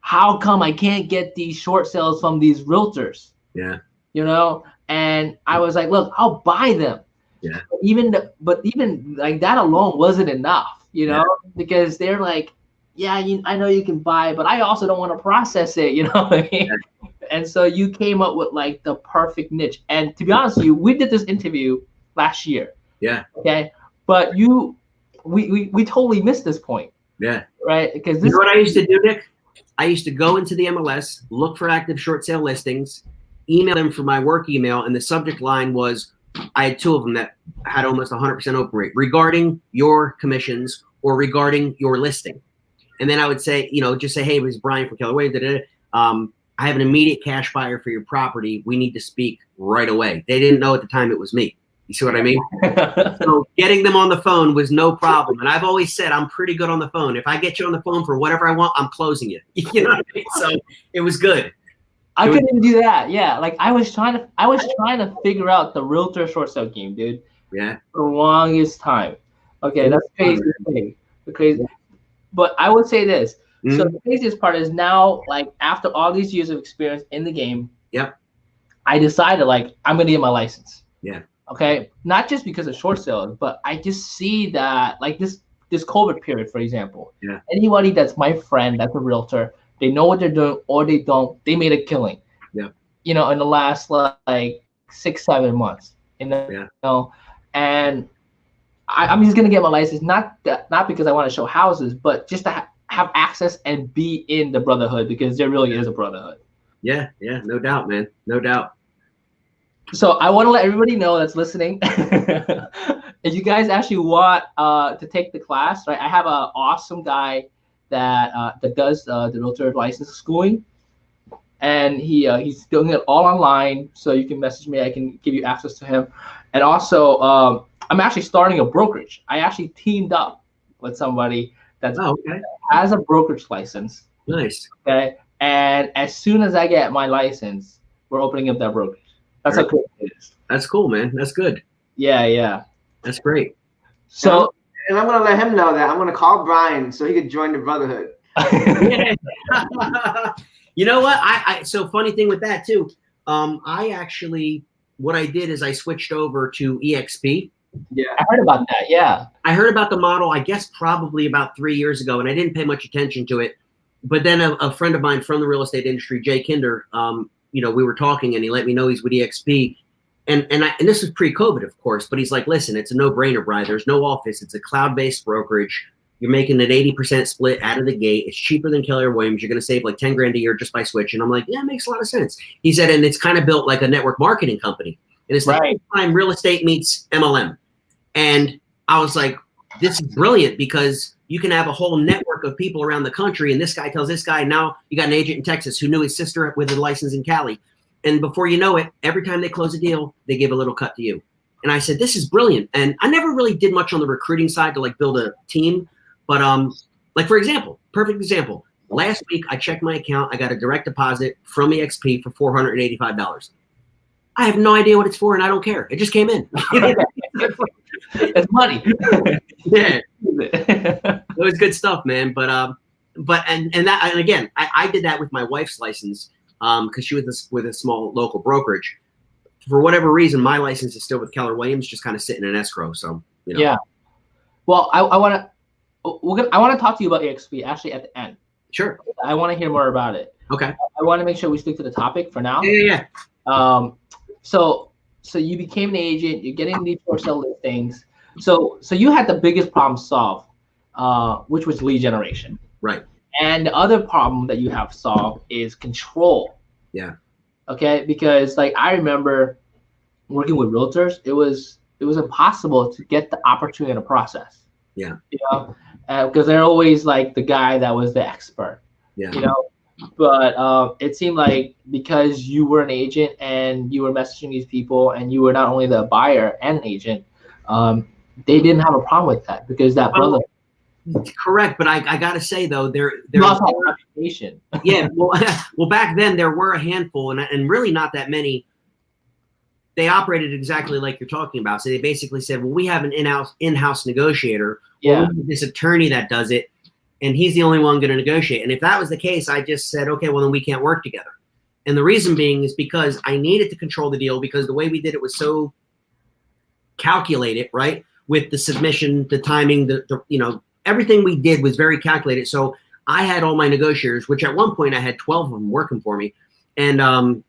Speaker 1: how come I can't get these short sales from these realtors?
Speaker 3: Yeah.
Speaker 1: You know, and I was like, look, I'll buy them.
Speaker 3: Yeah.
Speaker 1: But even like that alone wasn't enough, you know, because they're like, yeah, I know you can buy, but I also don't want to process it, you know what I mean? Yeah. And so you came up with like the perfect niche. And to be honest with you, we did this interview last year.
Speaker 3: Yeah.
Speaker 1: Okay. But we totally missed this point.
Speaker 3: Yeah.
Speaker 1: Right. Because
Speaker 3: you know what I used to do, Nick? I used to go into the MLS, look for active short sale listings, email them from my work email, and the subject line was, I had two of them that had almost 100% open rate, regarding your commissions or regarding your listing. And then I would say, you know, just say, hey, it was Brian from Keller Williams. I have an immediate cash buyer for your property. We need to speak right away. They didn't know at the time it was me. You see what I mean? So getting them on the phone was no problem. And I've always said I'm pretty good on the phone. If I get you on the phone for whatever I want, I'm closing it. You know what I mean? So it was good.
Speaker 1: I couldn't even do that. Yeah, like I was trying to figure out the realtor short sale game, dude.
Speaker 3: Yeah.
Speaker 1: For the longest time. Okay, that's crazy. Crazy. But I would say this. Mm-hmm. So the craziest part is now, like after all these years of experience in the game,
Speaker 3: yep,
Speaker 1: I decided like I'm gonna get my license.
Speaker 3: Yeah.
Speaker 1: Okay. Not just because of short sales, but I just see that like this COVID period, for example.
Speaker 3: Yeah.
Speaker 1: Anybody that's my friend that's a realtor, they know what they're doing or they don't, they made a killing.
Speaker 3: Yeah.
Speaker 1: You know, in the last like 6-7 months. You know, and I'm just gonna get my license, not because I want to show houses, but just to have access and be in the brotherhood, because there really is a brotherhood.
Speaker 3: Yeah, no doubt, man, no doubt.
Speaker 1: So I want to let everybody know that's listening. If you guys actually want to take the class, right? I have an awesome guy that does the realtor license schooling, and he's doing it all online. So you can message me. I can give you access to him. And also, I'm actually starting a brokerage. I actually teamed up with somebody that has a brokerage license.
Speaker 3: Nice.
Speaker 1: Okay. And as soon as I get my license, we're opening up that brokerage. That's how cool it is.
Speaker 3: That's cool, man. That's good.
Speaker 1: Yeah.
Speaker 3: That's great.
Speaker 2: So, and I'm gonna let him know that I'm gonna call Brian so he could join the brotherhood.
Speaker 3: You know what? So funny thing with that too. I actually, what I did is I switched over to EXP.
Speaker 2: Yeah,
Speaker 1: I heard about that. Yeah,
Speaker 3: I heard about the model, I guess probably about 3 years ago, and I didn't pay much attention to it. But then a friend of mine from the real estate industry, Jay Kinder, we were talking, and he let me know he's with EXP. And this was pre-COVID, of course, but he's like, listen, it's a no-brainer, Brian. There's no office. It's a cloud-based brokerage. You're making an 80% split out of the gate. It's cheaper than Keller Williams. You're going to save like 10 grand a year just by switching. I'm like, yeah, it makes a lot of sense. He said, and it's kind of built like a network marketing company. And it's like time real estate meets MLM. And I was like, this is brilliant because you can have a whole network of people around the country. And this guy tells this guy, now you got an agent in Texas who knew his sister with a license in Cali. And before you know it, every time they close a deal, they give a little cut to you. And I said, this is brilliant. And I never really did much on the recruiting side to like build a team. But like, for example, perfect example. Last week, I checked my account. I got a direct deposit from EXP for $485. I have no idea what it's for, and I don't care. It just came in.
Speaker 1: It's money.
Speaker 3: Yeah. It was good stuff, man. But again, I did that with my wife's license. Because she was with a small local brokerage. For whatever reason, my license is still with Keller Williams, just kind of sitting in escrow. So,
Speaker 1: Yeah. Well, I want to talk to you about EXP actually at the end.
Speaker 3: Sure.
Speaker 1: I want to hear more about it.
Speaker 3: Okay.
Speaker 1: I want to make sure we stick to the topic for now.
Speaker 3: Yeah.
Speaker 1: So you became an agent. You're getting these for sale listings. So you had the biggest problem solved, which was lead generation.
Speaker 3: Right.
Speaker 1: And the other problem that you have solved is control.
Speaker 3: Yeah.
Speaker 1: Okay, because like I remember working with realtors, it was impossible to get the opportunity in a process.
Speaker 3: Yeah.
Speaker 1: Because they're always like the guy that was the expert.
Speaker 3: Yeah.
Speaker 1: But it seemed like because you were an agent and you were messaging these people and you were not only the buyer and an agent, they didn't have a problem with that because that brother.
Speaker 3: Correct, but I gotta say though, there
Speaker 1: reputation.
Speaker 3: Yeah, well, back then there were a handful, and really not that many. They operated exactly like you're talking about. So they basically said, well, we have an in-house negotiator.
Speaker 1: Yeah.
Speaker 3: Or this attorney that does it, and he's the only one going to negotiate. And if that was the case, I just said, okay, well then we can't work together. And the reason being is because I needed to control the deal because the way we did it was so calculated, right? With the submission, the timing, everything we did was very calculated. So I had all my negotiators, which at one point I had 12 of them working for me. And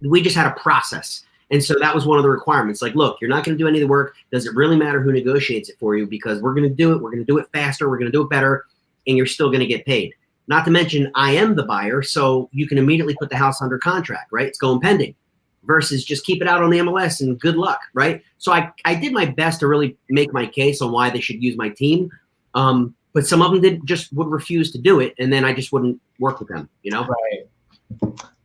Speaker 3: we just had a process. And so that was one of the requirements. Like, look, you're not going to do any of the work. Does it really matter who negotiates it for you? Because we're going to do it. We're going to do it faster. We're going to do it better. And you're still going to get paid. Not to mention, I am the buyer. So you can immediately put the house under contract, right? It's going pending. Versus just keep it out on the MLS and good luck, right? So I did my best to really make my case on why they should use my team. But some of them would refuse to do it, and then I just wouldn't work with them,
Speaker 1: Right.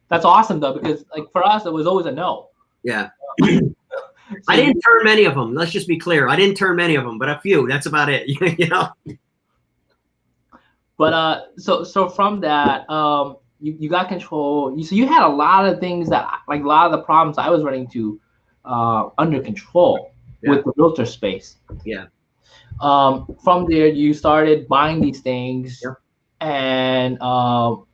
Speaker 1: That's awesome though, because like for us, it was always a no.
Speaker 3: Yeah. I didn't turn many of them. Let's just be clear. I didn't turn many of them, but a few. That's about it.
Speaker 1: But so from that, you got control. So you had a lot of things that, like a lot of the problems I was running to, under control with the realtor space.
Speaker 3: Yeah.
Speaker 1: From there, you started buying these things and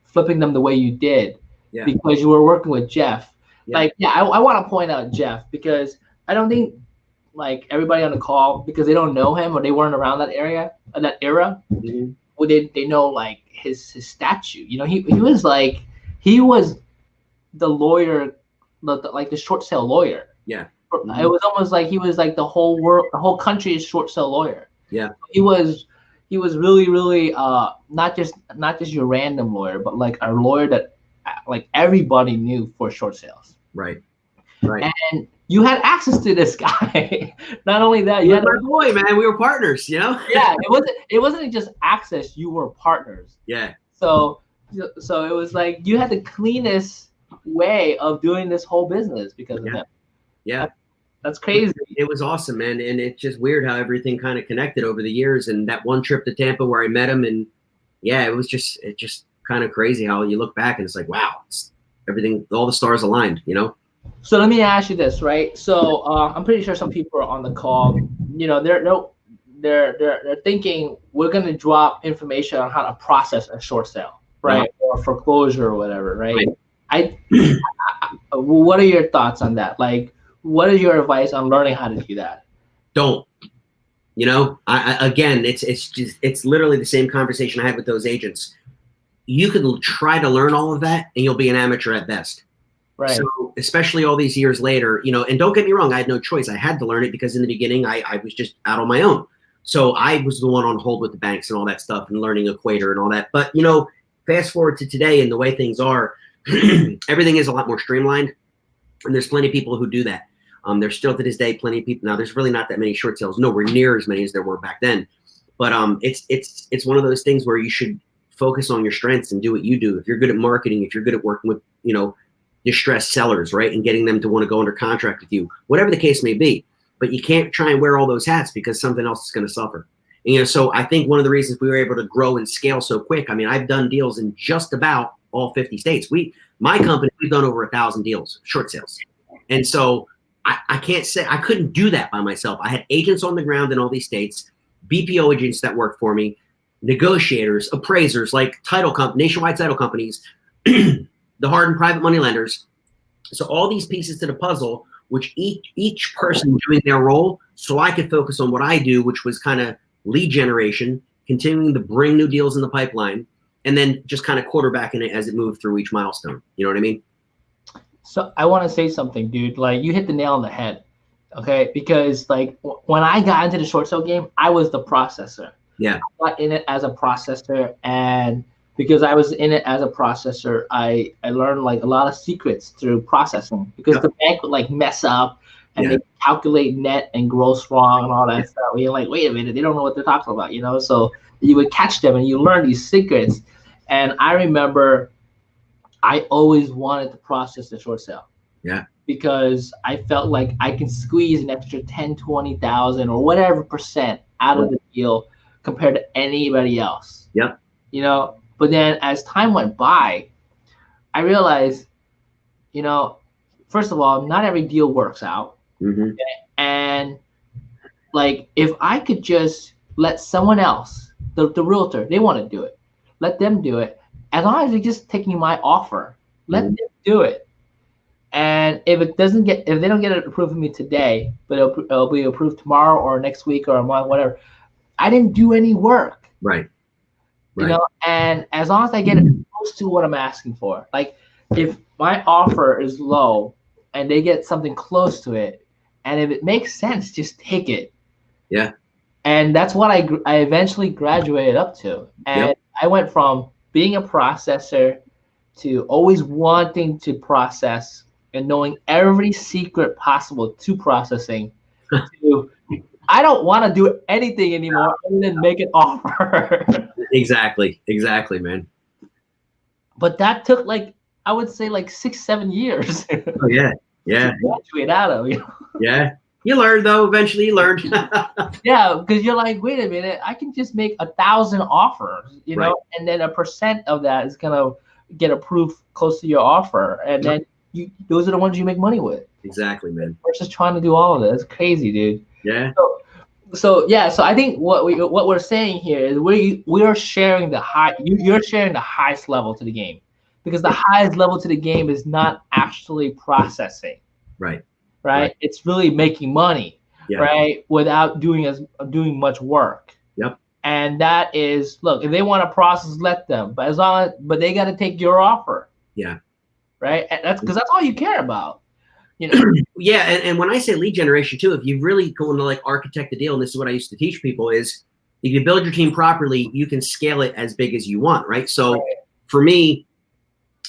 Speaker 1: flipping them the way you did because you were working with Jeff. I want to point out Jeff because I don't think like everybody on the call, because they don't know him or they weren't around that era.
Speaker 3: Mm-hmm.
Speaker 1: Well, they know like his statue. He was the lawyer, like the short sale lawyer.
Speaker 3: Yeah.
Speaker 1: Mm-hmm. It was almost like he was like the whole world, the whole country's short sale lawyer.
Speaker 3: Yeah.
Speaker 1: He was really, really not just your random lawyer, but like a lawyer that like everybody knew for short sales.
Speaker 3: Right.
Speaker 1: you had access to this guy. Not only that,
Speaker 3: you had my boy, man. We were partners, you know?
Speaker 1: Yeah, it wasn't just access, you were partners.
Speaker 3: Yeah.
Speaker 1: So it was like you had the cleanest way of doing this whole business because of him.
Speaker 3: Yeah.
Speaker 1: That's crazy.
Speaker 3: It was awesome, man. And it's just weird how everything kind of connected over the years. And that one trip to Tampa where I met him, and yeah, it just kind of crazy how you look back and it's like, wow, everything, all the stars aligned, you know?
Speaker 1: So let me ask you this, right? So I'm pretty sure some people are on the call, you know, they're thinking we're going to drop information on how to process a short sale, right? Or foreclosure or whatever, right? What are your thoughts on that? Like, what is your advice on learning how to do that?
Speaker 3: Don't. You know, again, it's literally the same conversation I had with those agents. You could try to learn all of that and you'll be an amateur at best.
Speaker 1: Right.
Speaker 3: So especially all these years later, you know, and don't get me wrong, I had no choice. I had to learn it because in the beginning I was just out on my own. So I was the one on hold with the banks and all that stuff and learning Equator and all that. But, you know, fast forward to today and the way things are, everything is a lot more streamlined. And there's plenty of people who do that. There's still to this day plenty of people. Now, there's really not that many short sales, nowhere near as many as there were back then. But it's one of those things where you should focus on your strengths and do what you do. If you're good at marketing, if you're good at working with, you know, distressed sellers, right, and getting them to want to go under contract with you, whatever the case may be. But you can't try and wear all those hats because something else is going to suffer. And, you know, so I think one of the reasons we were able to grow and scale so quick, I mean, I've done deals in just about all 50 states. My company, we've done over 1,000 deals, short sales. And so I can't say, I couldn't do that by myself. I had agents on the ground in all these states, BPO agents that worked for me, negotiators, appraisers, like nationwide title companies, the hard and private money lenders. So all these pieces to the puzzle, which each person doing their role, so I could focus on what I do, which was kind of lead generation, continuing to bring new deals in the pipeline, and then just kind of quarterbacking it as it moved through each milestone. You know what I mean?
Speaker 1: So I want to say something, dude. Like, you hit the nail on the head, okay? Because like when I got into the short sale game, I was the processor.
Speaker 3: Yeah.
Speaker 1: I got in it as a processor, and because I was in it as a processor, I learned like a lot of secrets through processing, because the bank would like mess up and they calculate net and gross wrong and all that stuff. You're like, wait a minute, they don't know what they're talking about, you know? So you would catch them and you learn these secrets. And I remember I always wanted to process the short sale.
Speaker 3: Yeah.
Speaker 1: Because I felt like I can squeeze an extra 10, 20,000 or whatever percent out of the deal compared to anybody else.
Speaker 3: Yep.
Speaker 1: You know, but then as time went by, I realized, you know, first of all, not every deal works out.
Speaker 3: Mm-hmm.
Speaker 1: Okay? And like, if I could just let someone else, the realtor, they want to do it, let them do it. As long as they're just taking my offer, let them do it. And if they don't get it approved for me today, but it'll be approved tomorrow or next week or a month, whatever, I didn't do any work.
Speaker 3: Right.
Speaker 1: You know, and as long as I get it close to what I'm asking for, like if my offer is low and they get something close to it, and if it makes sense, just take it.
Speaker 3: Yeah.
Speaker 1: And that's what I eventually graduated up to. And I went from being a processor to always wanting to process and knowing every secret possible to processing to I don't want to do anything anymore other than make an offer.
Speaker 3: Exactly, man.
Speaker 1: But that took like, I would say like 6-7 years.
Speaker 3: Oh yeah.
Speaker 1: To graduate out of, you know?
Speaker 3: Yeah. You learned though, eventually you learned.
Speaker 1: Yeah, because you're like, wait a minute, I can just make 1,000 offers, you know, and then 1% of that is gonna get approved close to your offer. And then those are the ones you make money with.
Speaker 3: Exactly, man.
Speaker 1: Versus trying to do all of this. It's crazy, dude.
Speaker 3: Yeah.
Speaker 1: So I think what we're saying here is we are sharing the high. You're sharing the highest level to the game, because the highest level to the game is not actually processing. Right. It's really making money. Yeah. Right. Without doing much work. Yep. And that is, look, if they want to process, let them. But they got to take your offer. Yeah. Right. And that's because that's all you care about. You know?
Speaker 3: Yeah, and when I say lead generation too, if you really go into like architect the deal, and this is what I used to teach people, is if you build your team properly, you can scale it as big as you want, right? So for me,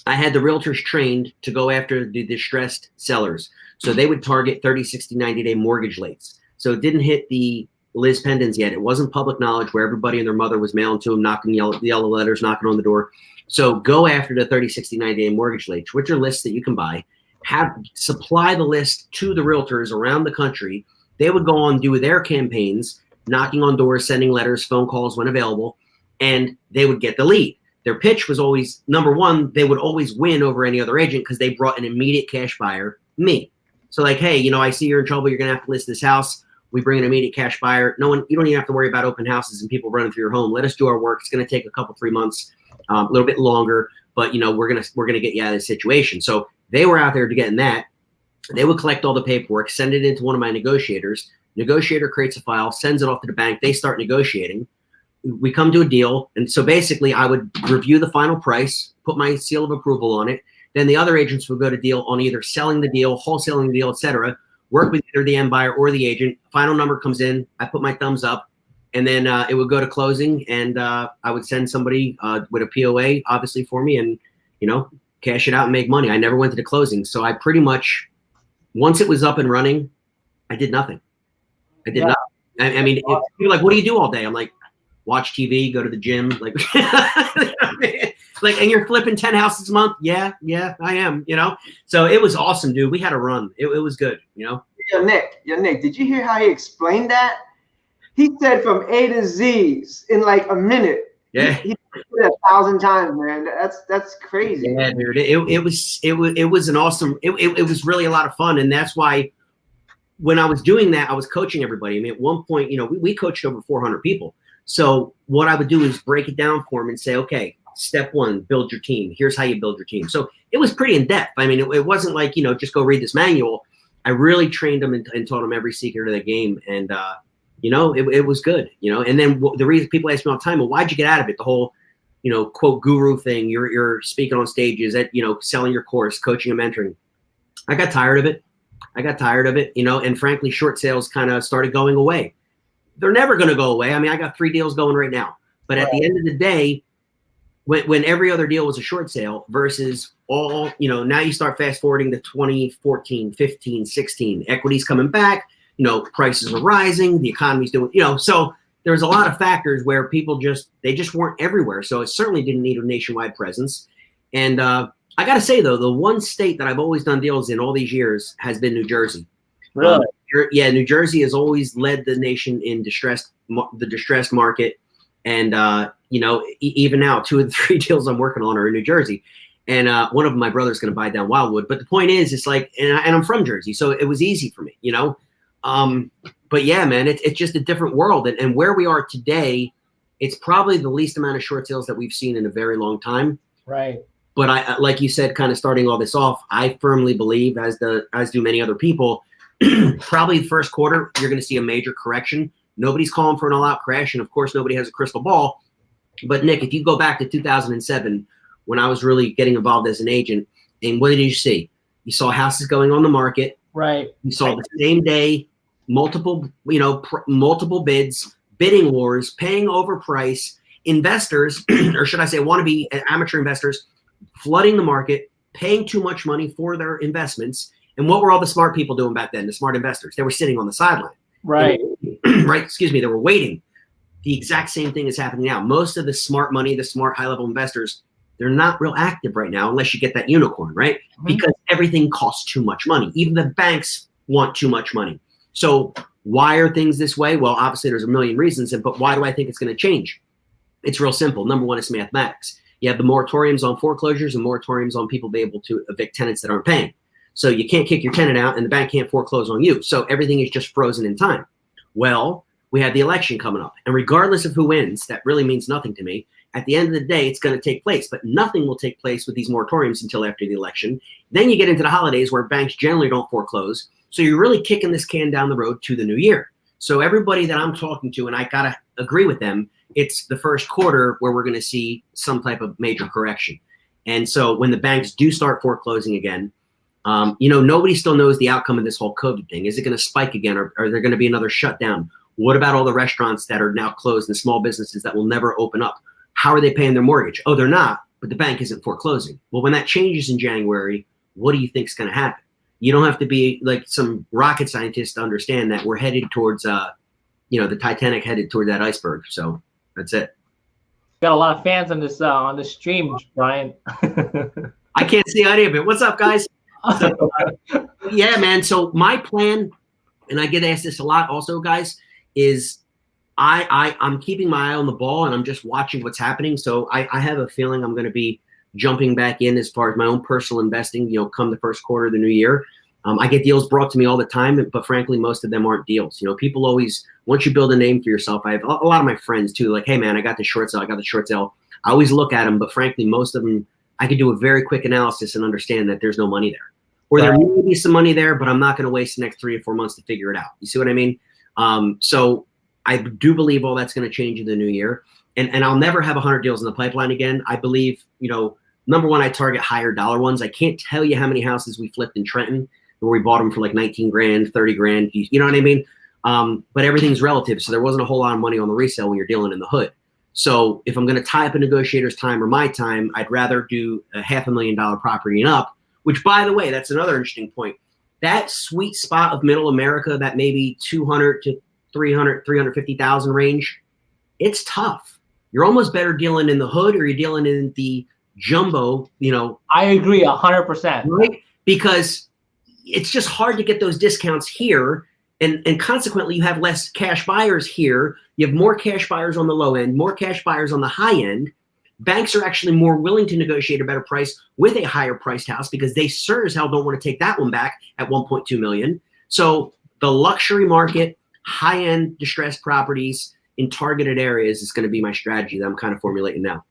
Speaker 3: I had the realtors trained to go after the distressed sellers. So they would target 30, 60, 90-day mortgage lates. So it didn't hit the Liz Pendens yet. It wasn't public knowledge where everybody and their mother was mailing to them, knocking yellow letters, knocking on the door. So go after the 30, 60, 90-day mortgage lates, which are lists that you can buy. Supply the list to the realtors around the country. They would go on, do their campaigns, knocking on doors, sending letters, phone calls when available, and they would get the lead. Their pitch was always, number one, they would always win over any other agent because they brought an immediate cash buyer, me. So like, hey, you know, I see you're in trouble. You're going to have to list this house. We bring an immediate cash buyer. You don't even have to worry about open houses and people running through your home. Let us do our work. It's going to take a couple, 3 months, a little bit longer, but you know, we're going to get you out of this situation. So they were out there to getting that. They would collect all the paperwork, send it into one of my negotiators. Negotiator creates a file, sends it off to the bank. They start negotiating. We come to a deal. And so basically I would review the final price, put my seal of approval on it. Then the other agents would go to deal on either selling the deal, wholesaling the deal, etc. Work with either the end buyer or the agent. Final number comes in. I put my thumbs up, and then it would go to closing, and I would send somebody with a POA, obviously, for me, and you know, cash it out and make money. I never went to the closing, so I pretty much, once it was up and running, I did nothing. I did nothing. I mean, you're like, what do you do all day? I'm like, watch TV, go to the gym, like, like, and you're flipping 10 houses a month. Yeah, I am, you know? So it was awesome, dude. We had a run. It was good, you know?
Speaker 2: Yo, Nick, did you hear how he explained that? He said from A to Z's in like a minute.
Speaker 3: Yeah.
Speaker 2: He did it 1,000 times, man. That's crazy.
Speaker 3: Yeah, dude. It was an awesome, it was really a lot of fun. And that's why when I was doing that, I was coaching everybody. I mean, at one point, you know, we coached over 400 people. So what I would do is break it down for them and say, okay, step one, build your team. Here's how you build your team. So it was pretty in depth. I mean, it wasn't like, you know, just go read this manual. I really trained them and taught them every secret of the game. And, you know, it was good, you know. And then the reason people ask me all the time, well, why'd you get out of it? The whole, you know, quote guru thing. You're speaking on stages, at, you know, selling your course, coaching and mentoring. I got tired of it. You know, and frankly, short sales kind of started going away. They're never going to go away. I mean, I got 3 deals going right now. But at the end of the day, when every other deal was a short sale versus all, you know, now you start fast forwarding to 2014, 15, 16, equity's coming back, you know, prices are rising, the economy's doing, you know, so there's a lot of factors where people they just weren't everywhere. So it certainly didn't need a nationwide presence. And I got to say, though, the one state that I've always done deals in all these years has been New Jersey.
Speaker 1: Really?
Speaker 3: Yeah, New Jersey has always led the nation in the distressed market. And, you know, even now, 2 of the 3 deals I'm working on are in New Jersey. And one of them, my brother's going to buy down Wildwood. But the point is, it's like, and I'm from Jersey, so it was easy for me, you know. But yeah, man, it's just a different world. And where we are today, it's probably the least amount of short sales that we've seen in a very long time.
Speaker 1: Right.
Speaker 3: But I, like you said, kind of starting all this off, I firmly believe, as do many other people, probably the first quarter, you're going to see a major correction. Nobody's calling for an all-out crash, and of course, nobody has a crystal ball. But Nick, if you go back to 2007, when I was really getting involved as an agent, and what did you see? You saw houses going on the market.
Speaker 1: Right.
Speaker 3: You saw the same day, multiple bids, bidding wars, paying overprice, investors, or should I say wannabe amateur investors, flooding the market, paying too much money for their investments. And what were all the smart people doing back then? The smart investors, they were sitting on the sideline.
Speaker 1: Right.
Speaker 3: Right. Excuse me. They were waiting. The exact same thing is happening now. Most of the smart money, the smart high-level investors, they're not real active right now unless you get that unicorn, right? Mm-hmm. Because everything costs too much money. Even the banks want too much money. So why are things this way? Well, obviously there's a million reasons, but why do I think it's going to change? It's real simple. Number one, it's mathematics. You have the moratoriums on foreclosures and moratoriums on people being able to evict tenants that aren't paying. So you can't kick your tenant out and the bank can't foreclose on you. So everything is just frozen in time. Well, we have the election coming up. And regardless of who wins, that really means nothing to me. At the end of the day, it's going to take place. But nothing will take place with these moratoriums until after the election. Then you get into the holidays where banks generally don't foreclose. So you're really kicking this can down the road to the new year. So everybody that I'm talking to, and I got to agree with them, it's the first quarter where we're going to see some type of major correction. And so when the banks do start foreclosing again, nobody still knows the outcome of this whole COVID thing. Is it going to spike again, or are there going to be another shutdown? What about all the restaurants that are now closed and small businesses that will never open up? How are they paying their mortgage? Oh, they're not. but the bank isn't foreclosing. Well, when that changes in January, what do you think is going to happen? You don't have to be like some rocket scientist to understand that we're headed towards, the Titanic headed toward that iceberg. So that's it.
Speaker 1: Got a lot of fans on this stream, Brian.
Speaker 3: I can't see any of it. What's up, guys? So, yeah, man. So my plan, and I get asked this a lot also, guys, is I'm keeping my eye on the ball and I'm just watching what's happening. So I have a feeling I'm going to be jumping back in as far as my own personal investing, come the first quarter of the new year. I get deals brought to me all the time, but frankly, most of them aren't deals. People always, once you build a name for yourself, I have a lot of my friends too, like, hey man, I got the short sale. I always look at them, but frankly, most of them, I could do a very quick analysis and understand that there's no money there. Or there may be some money there, but I'm not going to waste the next 3 or 4 months to figure it out. You see what I mean? So I do believe all that's going to change in the new year. And I'll never have 100 deals in the pipeline again. I believe, number one, I target higher dollar ones. I can't tell you how many houses we flipped in Trenton where we bought them for like 19 grand, 30 grand. You know what I mean? But everything's relative. So there wasn't a whole lot of money on the resale when you're dealing in the hood. So if I'm going to tie up a negotiator's time or my time, I'd rather do a $500,000 property and up, which, by the way, that's another interesting point. That sweet spot of middle America, that maybe 200 to 300, 350,000 range, it's tough. You're almost better dealing in the hood or you're dealing in the jumbo,
Speaker 1: I agree 100%.
Speaker 3: Right? Because it's just hard to get those discounts here. And consequently, you have less cash buyers here. You have more cash buyers on the low end, more cash buyers on the high end. Banks are actually more willing to negotiate a better price with a higher priced house because they sure as hell don't want to take that one back at $1.2 million. So the luxury market, high end distressed properties in targeted areas is going to be my strategy that I'm kind of formulating now.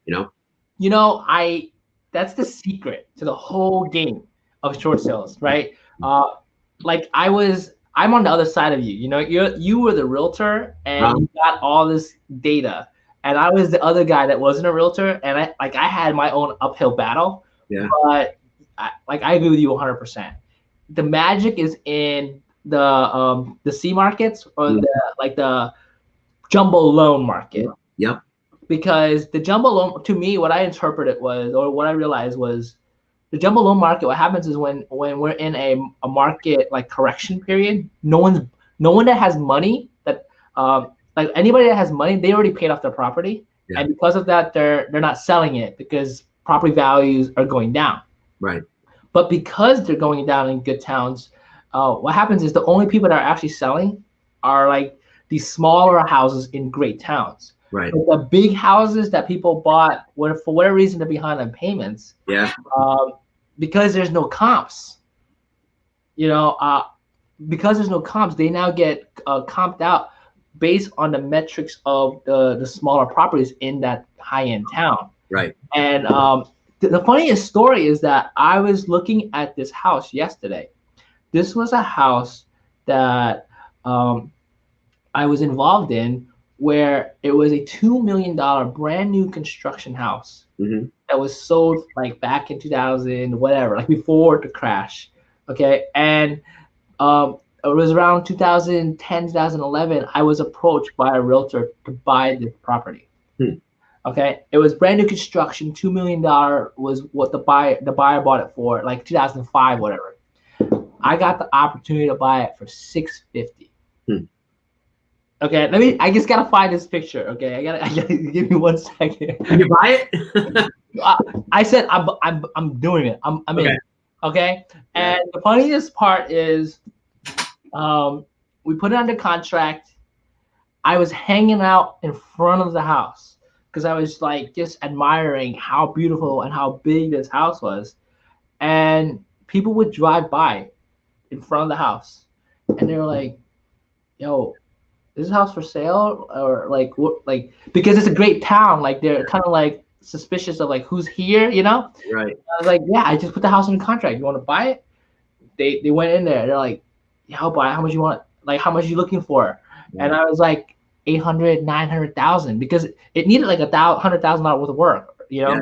Speaker 1: That's the secret to the whole game of short sales, right? I'm on the other side of you. You were the realtor and you got all this data, and I was the other guy that wasn't a realtor, and I had my own uphill battle.
Speaker 3: Yeah.
Speaker 1: But I agree with you 100%. The magic is in the C markets or the jumbo loan market.
Speaker 3: Yep.
Speaker 1: Because the jumbo loan, to me, what I interpreted was, or what I realized was, the jumbo loan market, what happens is when we're in a market like correction period, no one that has money that like anybody that has money, they already paid off their property. Yeah. And because of that, they're not selling it because property values are going down.
Speaker 3: Right.
Speaker 1: But because they're going down in good towns, what happens is the only people that are actually selling are like these smaller houses in great towns.
Speaker 3: Right.
Speaker 1: But the big houses that people bought, for whatever reason, they're behind on payments.
Speaker 3: Yeah.
Speaker 1: Because there's no comps. Because there's no comps, they now get comped out based on the metrics of the smaller properties in that high-end town.
Speaker 3: Right.
Speaker 1: And the funniest story is that I was looking at this house yesterday. This was a house that I was involved in, where it was a $2 million brand new construction house that was sold like back in 2000, whatever, like before the crash. Okay. And it was around 2010, 2011, I was approached by a realtor to buy this property. Okay. It was brand new construction. $2 million was what the buyer bought it for, like 2005, whatever. I got the opportunity to buy it for $650. Okay, I just gotta find this picture. Okay, I gotta give me 1 second.
Speaker 3: Did you buy it?
Speaker 1: I said I'm doing it. I'm okay. In. Okay, and the funniest part is, we put it under contract. I was hanging out in front of the house because I was like just admiring how beautiful and how big this house was, and people would drive by in front of the house, and they were like, "Yo, is this house for sale?" Or like, what, like, because it's a great town, like they're kind of like suspicious of like who's here, Right. I was like, yeah, I just put the house under contract. You want to buy it? They went in there. They're like, yeah, I'll buy it. How much you want? Like, how much are you looking for? Yeah. And I was like, 800, 900,000, because it needed like $100,000 worth of work, Yeah.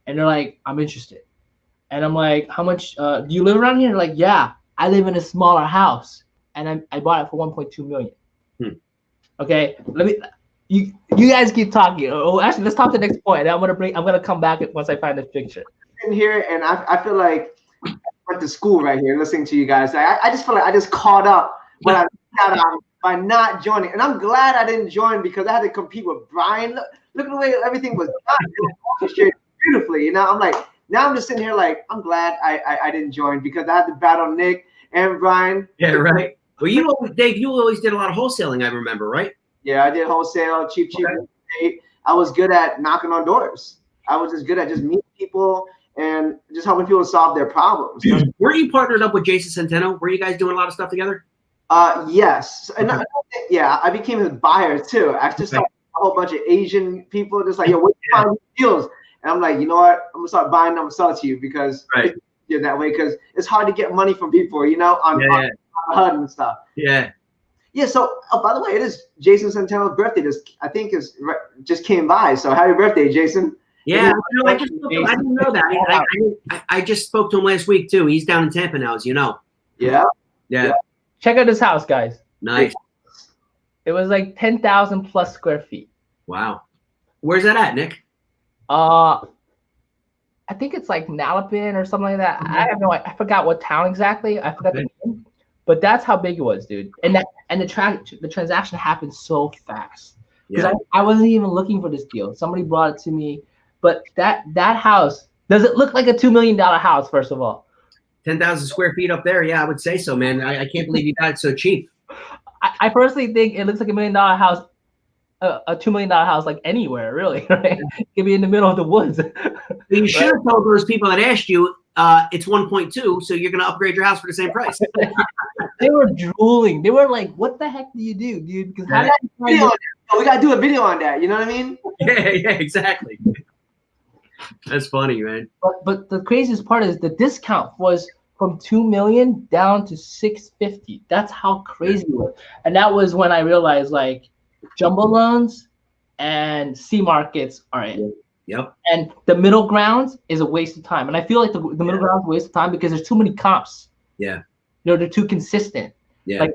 Speaker 1: And they're like, I'm interested. And I'm like, how much? Do you live around here? They're like, yeah, I live in a smaller house, and I bought it for 1.2 million. Okay, you You guys keep talking. Oh, actually, let's talk to the next point. I'm gonna come back once I find this picture.
Speaker 2: In here, and I feel like I went to school right here listening to you guys. I just feel like I just caught up when I got on by not joining, and I'm glad I didn't join because I had to compete with Brian. Look at the way everything was done. It was orchestrated beautifully. You know, I'm like, now I'm just sitting here like, I'm glad I didn't join because I had to battle Nick and Brian.
Speaker 3: Yeah, right. Well, Dave, you always did a lot of wholesaling, I remember, right?
Speaker 2: Yeah, I did wholesale, cheap. Okay. I was good at knocking on doors. I was just good at just meeting people and just helping people solve their problems.
Speaker 3: Were you partnered up with Jason Centeno? Were you guys doing a lot of stuff together?
Speaker 2: Yes. And
Speaker 3: Okay.
Speaker 2: I became his buyer too. I just saw a whole bunch of Asian people just like, yo, where do you find these deals? And I'm like, you know what? I'm gonna start buying them and sell it to you because you're that way because it's hard to get money from people, you know, on HUD and stuff.
Speaker 3: Yeah.
Speaker 2: Yeah. So, by the way, it is Jason Centeno's birthday. I think just came by. So happy birthday, Jason.
Speaker 3: Yeah, I didn't know that. I just spoke to him last week too. He's down in Tampa now, as you know.
Speaker 2: Yeah.
Speaker 1: Check out this house, guys.
Speaker 3: Nice.
Speaker 1: It was like 10,000 plus square feet.
Speaker 3: Wow. Where's that at, Nick?
Speaker 1: I think it's like Nalapin or something like that. I have no idea. I forgot what town exactly. I forgot the name. But that's how big it was, dude. And the transaction happened so fast. Because I wasn't even looking for this deal. Somebody brought it to me. But that house, does it look like a $2 million house, first of all?
Speaker 3: 10,000 square feet up there. Yeah, I would say so, man. I can't believe you got it so cheap.
Speaker 1: I personally think it looks like $1 million house, a $2 million house, like anywhere, really. Right? It could be in the middle of the woods.
Speaker 3: You should have told those people that asked you, it's 1.2, so you're going to upgrade your house for the same price.
Speaker 1: They were drooling. They were like, "What the heck do you do, dude?" Because
Speaker 2: we got to do a video on that. You know what I mean?
Speaker 3: Yeah, exactly. That's funny, man.
Speaker 1: But the craziest part is the discount was from 2 million down to 650. That's how crazy it was. And that was when I realized like jumbo loans and C markets are in.
Speaker 3: Yep.
Speaker 1: And the middle ground is a waste of time. And I feel like the middle ground is a waste of time because there's too many comps.
Speaker 3: Yeah.
Speaker 1: You know, they're too consistent.
Speaker 3: Yeah.
Speaker 1: Like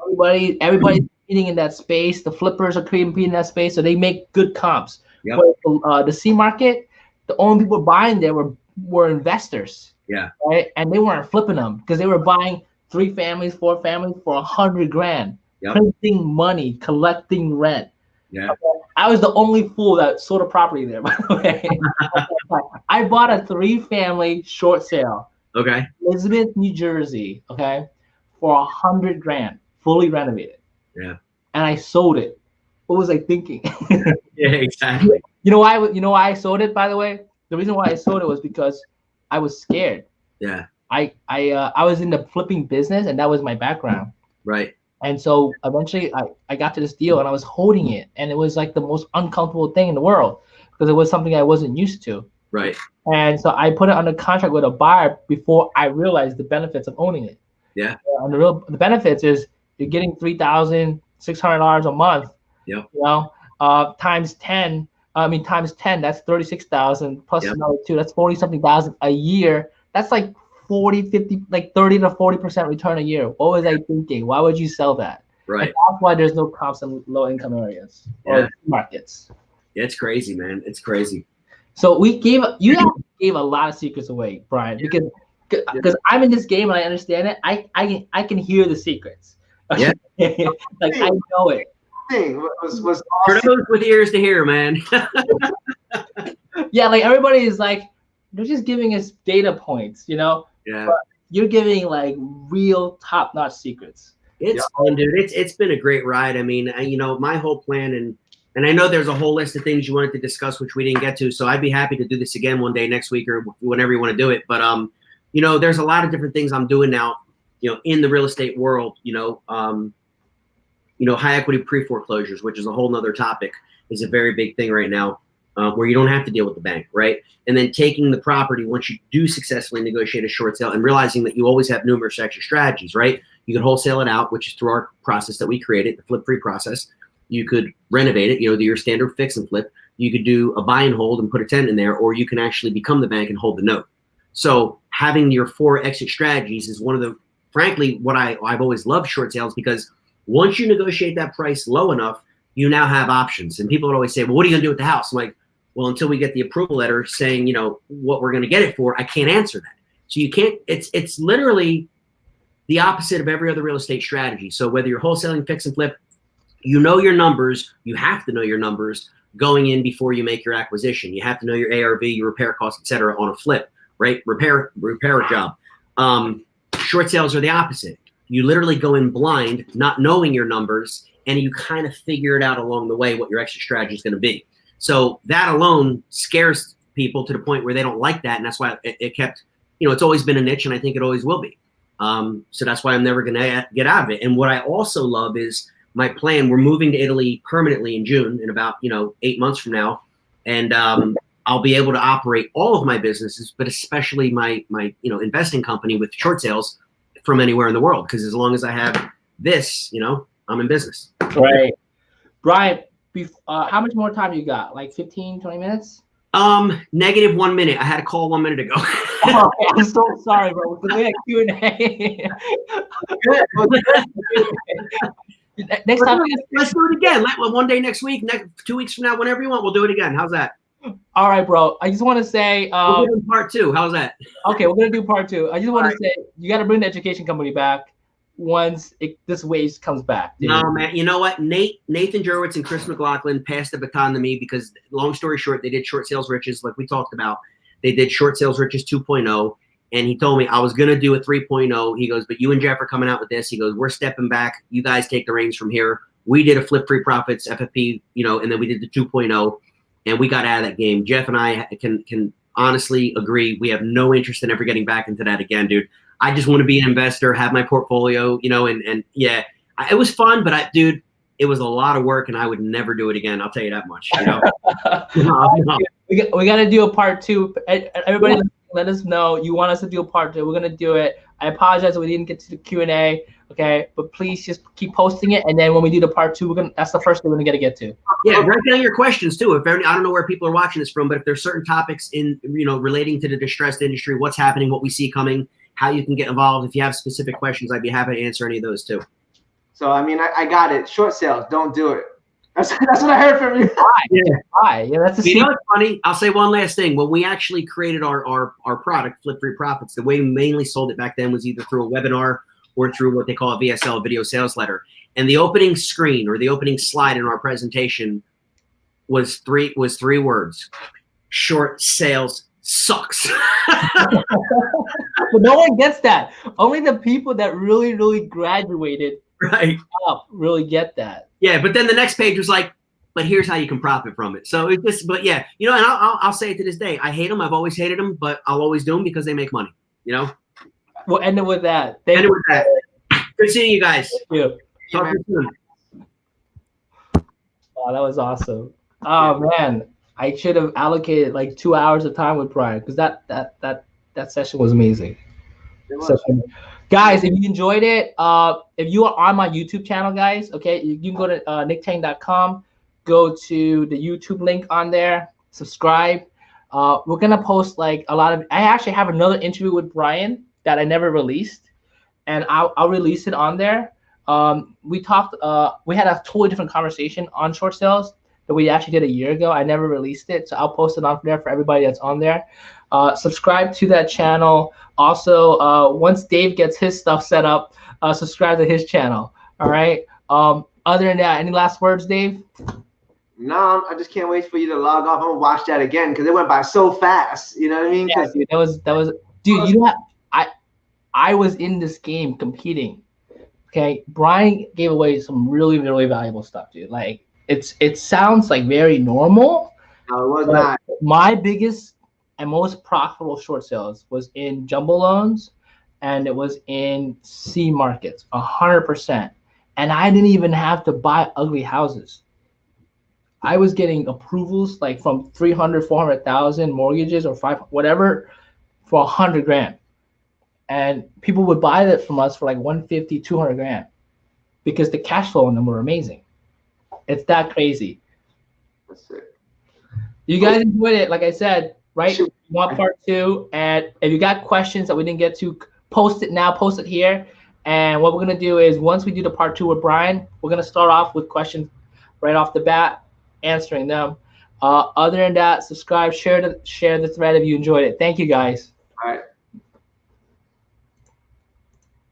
Speaker 1: everybody's competing in that space. The flippers are competing in that space, so they make good comps.
Speaker 3: Yep.
Speaker 1: But the C market, the only people buying there were investors.
Speaker 3: Yeah. Right.
Speaker 1: And they weren't flipping them because they were buying 3 families, 4 families for $100,000, printing money, collecting rent.
Speaker 3: Yeah.
Speaker 1: I was the only fool that sold a property there, by the way. I bought a 3-family short sale.
Speaker 3: Okay.
Speaker 1: Elizabeth, New Jersey. Okay. For $100,000, fully renovated.
Speaker 3: Yeah.
Speaker 1: And I sold it. What was I thinking?
Speaker 3: Yeah, exactly.
Speaker 1: You know why I sold it, by the way? The reason why I sold it was because I was scared.
Speaker 3: Yeah.
Speaker 1: I was in the flipping business and that was my background.
Speaker 3: Right.
Speaker 1: And so eventually I got to this deal and I was holding it and it was like the most uncomfortable thing in the world because it was something I wasn't used to.
Speaker 3: Right.
Speaker 1: And so I put it under contract with a buyer before I realized the benefits of owning it.
Speaker 3: Yeah.
Speaker 1: And the benefits is you're getting $3,600 a month.
Speaker 3: Yep.
Speaker 1: You know, times 10, that's 36,000 plus another 2. That's 40-something thousand a year. That's like 40, 50, like 30 to 40% return a year. What was I thinking? Why would you sell that?
Speaker 3: Right.
Speaker 1: And that's why there's no comps in low income areas or markets.
Speaker 3: Yeah, it's crazy, man. It's crazy.
Speaker 1: So you gave a lot of secrets away, Brian, because I'm in this game and I understand it. I can hear the secrets. Okay?
Speaker 3: Yeah.
Speaker 1: Like I know it.
Speaker 2: Was
Speaker 3: For
Speaker 2: awesome.
Speaker 3: those with ears to hear, man.
Speaker 1: Yeah, like everybody is like, they're just giving us data points, you know?
Speaker 3: Yeah.
Speaker 1: But you're giving like real top-notch secrets.
Speaker 3: It's fun, dude. It's been a great ride. I mean, my whole plan, and I know there's a whole list of things you wanted to discuss, which we didn't get to. So I'd be happy to do this again one day next week or whenever you want to do it. But there's a lot of different things I'm doing now, in the real estate world. High equity pre-foreclosures, which is a whole nother topic, is a very big thing right now, where you don't have to deal with the bank, right? And then taking the property once you do successfully negotiate a short sale and realizing that you always have numerous extra strategies, right? You can wholesale it out, which is through our process that we created, the flip-free process. You could renovate it, do your standard fix and flip. You could do a buy and hold and put a tenant in there, or you can actually become the bank and hold the note. So having your 4 exit strategies is one of the, frankly, what I've always loved short sales, because once you negotiate that price low enough, you now have options. And people would always say, well, what are you gonna do with the house? I'm like, well, until we get the approval letter saying, you know, what we're gonna get it for, I can't answer that. So you can't, it's literally the opposite of every other real estate strategy. So whether you're wholesaling, fix and flip, you know your numbers, you have to know your numbers going in before you make your acquisition. You have to know your ARV, your repair costs, et cetera, on a flip, right? Repair a job. Short sales are the opposite. You literally go in blind, not knowing your numbers, and you kind of figure it out along the way what your exit strategy is going to be. So that alone scares people to the point where they don't like that, and that's why it kept, you know, it's always been a niche, and I think it always will be. So that's why I'm never going to get out of it. And what I also love is my plan. We're moving to Italy permanently in June, in about, you know, 8 months from now, and I'll be able to operate all of my businesses, but especially my you know, investing company with short sales from anywhere in the world. Because as long as I have this, you know, I'm in business.
Speaker 1: Right. Brian, how much more time you got? Like 15, 20 minutes?
Speaker 3: Negative 1 minute. I had a call 1 minute ago.
Speaker 1: Oh, I'm so sorry, bro. Because we had Q&A. Next time,
Speaker 3: let's do it again. One day next week, 2 weeks from now, whenever you want, we'll do it again. How's that?
Speaker 1: All right, bro. I just want to say,
Speaker 3: we'll do part 2. How's that?
Speaker 1: Okay, we're gonna do part 2. I just want to say, you got to bring the education company back once this wave comes back. Dude.
Speaker 3: No, man. You know what? Nathan Jurwitz and Chris McLaughlin passed the baton to me because, long story short, they did Short Sales Riches, like we talked about. They did Short Sales Riches 2.0. And he told me I was going to do a 3.0. He goes, but you and Jeff are coming out with this. He goes, we're stepping back. You guys take the reins from here. We did a Flip Free Profits, FFP, you know, and then we did the 2.0, and we got out of that game. Jeff and I can honestly agree. We have no interest in ever getting back into that again, dude. I just want to be an investor, have my portfolio, you know, and yeah, it was fun, but dude, it was a lot of work, and I would never do it again. I'll tell you that much. You know? No.
Speaker 1: We got to do a part 2. Everybody. Let us know you want us to do a part 2. We're gonna do it. I apologize that we didn't get to the Q&A. Okay, but please just keep posting it, and then when we do the part 2, that's the first thing we're gonna get to.
Speaker 3: Yeah, write down your questions too. I don't know where people are watching this from, but if there's certain topics in, you know, relating to the distressed industry, what's happening, what we see coming, how you can get involved. If you have specific questions, I'd be happy to answer any of those too.
Speaker 2: So I mean, I got it. Short sales, don't do it. That's what I heard from you.
Speaker 1: Why? Yeah, that's
Speaker 3: you know what's funny? I'll say one last thing. When we actually created our product, Flip Free Profits, the way we mainly sold it back then was either through a webinar or through what they call a VSL, video sales letter. And the opening screen or the opening slide in our presentation was three words: short sales sucks.
Speaker 1: But no one gets that. Only the people that really, really graduated up really get that.
Speaker 3: Yeah, but then the next page was like, but here's how you can profit from it. So it's just, but yeah, you know, and I'll say it to this day. I hate them. I've always hated them, but I'll always do them because they make money, you know?
Speaker 1: We'll end it with that.
Speaker 3: End it with that. Good seeing you guys.
Speaker 1: Thank you.
Speaker 3: Talk to you soon.
Speaker 1: Oh, that was awesome. Oh man, I should have allocated like 2 hours of time with Brian because that session was amazing. Guys, if you enjoyed it, if you are on my YouTube channel, guys, okay, you can go to nicktang.com, go to the YouTube link on there, subscribe. We're gonna post like a lot of. I actually have another interview with Brian that I never released, and I'll release it on there. We talked. We had a totally different conversation on short sales that we actually did a year ago. I never released it, so I'll post it on there for everybody that's on there. Subscribe to that channel. Also, once Dave gets his stuff set up, subscribe to his channel. All right. Other than that, any last words, Dave?
Speaker 2: No, I just can't wait for you to log off. I'm gonna watch that again because it went by so fast. You know what I mean?
Speaker 1: Yeah, dude, that was, dude. You know what? I was in this game competing. Okay, Brian gave away some really, really valuable stuff, dude. Like it sounds like very normal.
Speaker 2: No, it was not.
Speaker 1: My biggest and most profitable short sales was in jumbo loans, and it was in C markets, 100%. And I didn't even have to buy ugly houses. I was getting approvals like from 300, 400,000 mortgages or whatever for 100 grand. And people would buy that from us for like 150, 200 grand because the cash flow on them were amazing. It's that crazy.
Speaker 2: That's it.
Speaker 1: You guys enjoyed it, like I said, right? You want part 2, and if you got questions that we didn't get to, post it now, post it here. And what we're gonna do is once we do the part 2 with Brian, we're gonna start off with questions right off the bat, answering them. Other than that, subscribe, share the thread if you enjoyed it. Thank you, guys.
Speaker 2: All right.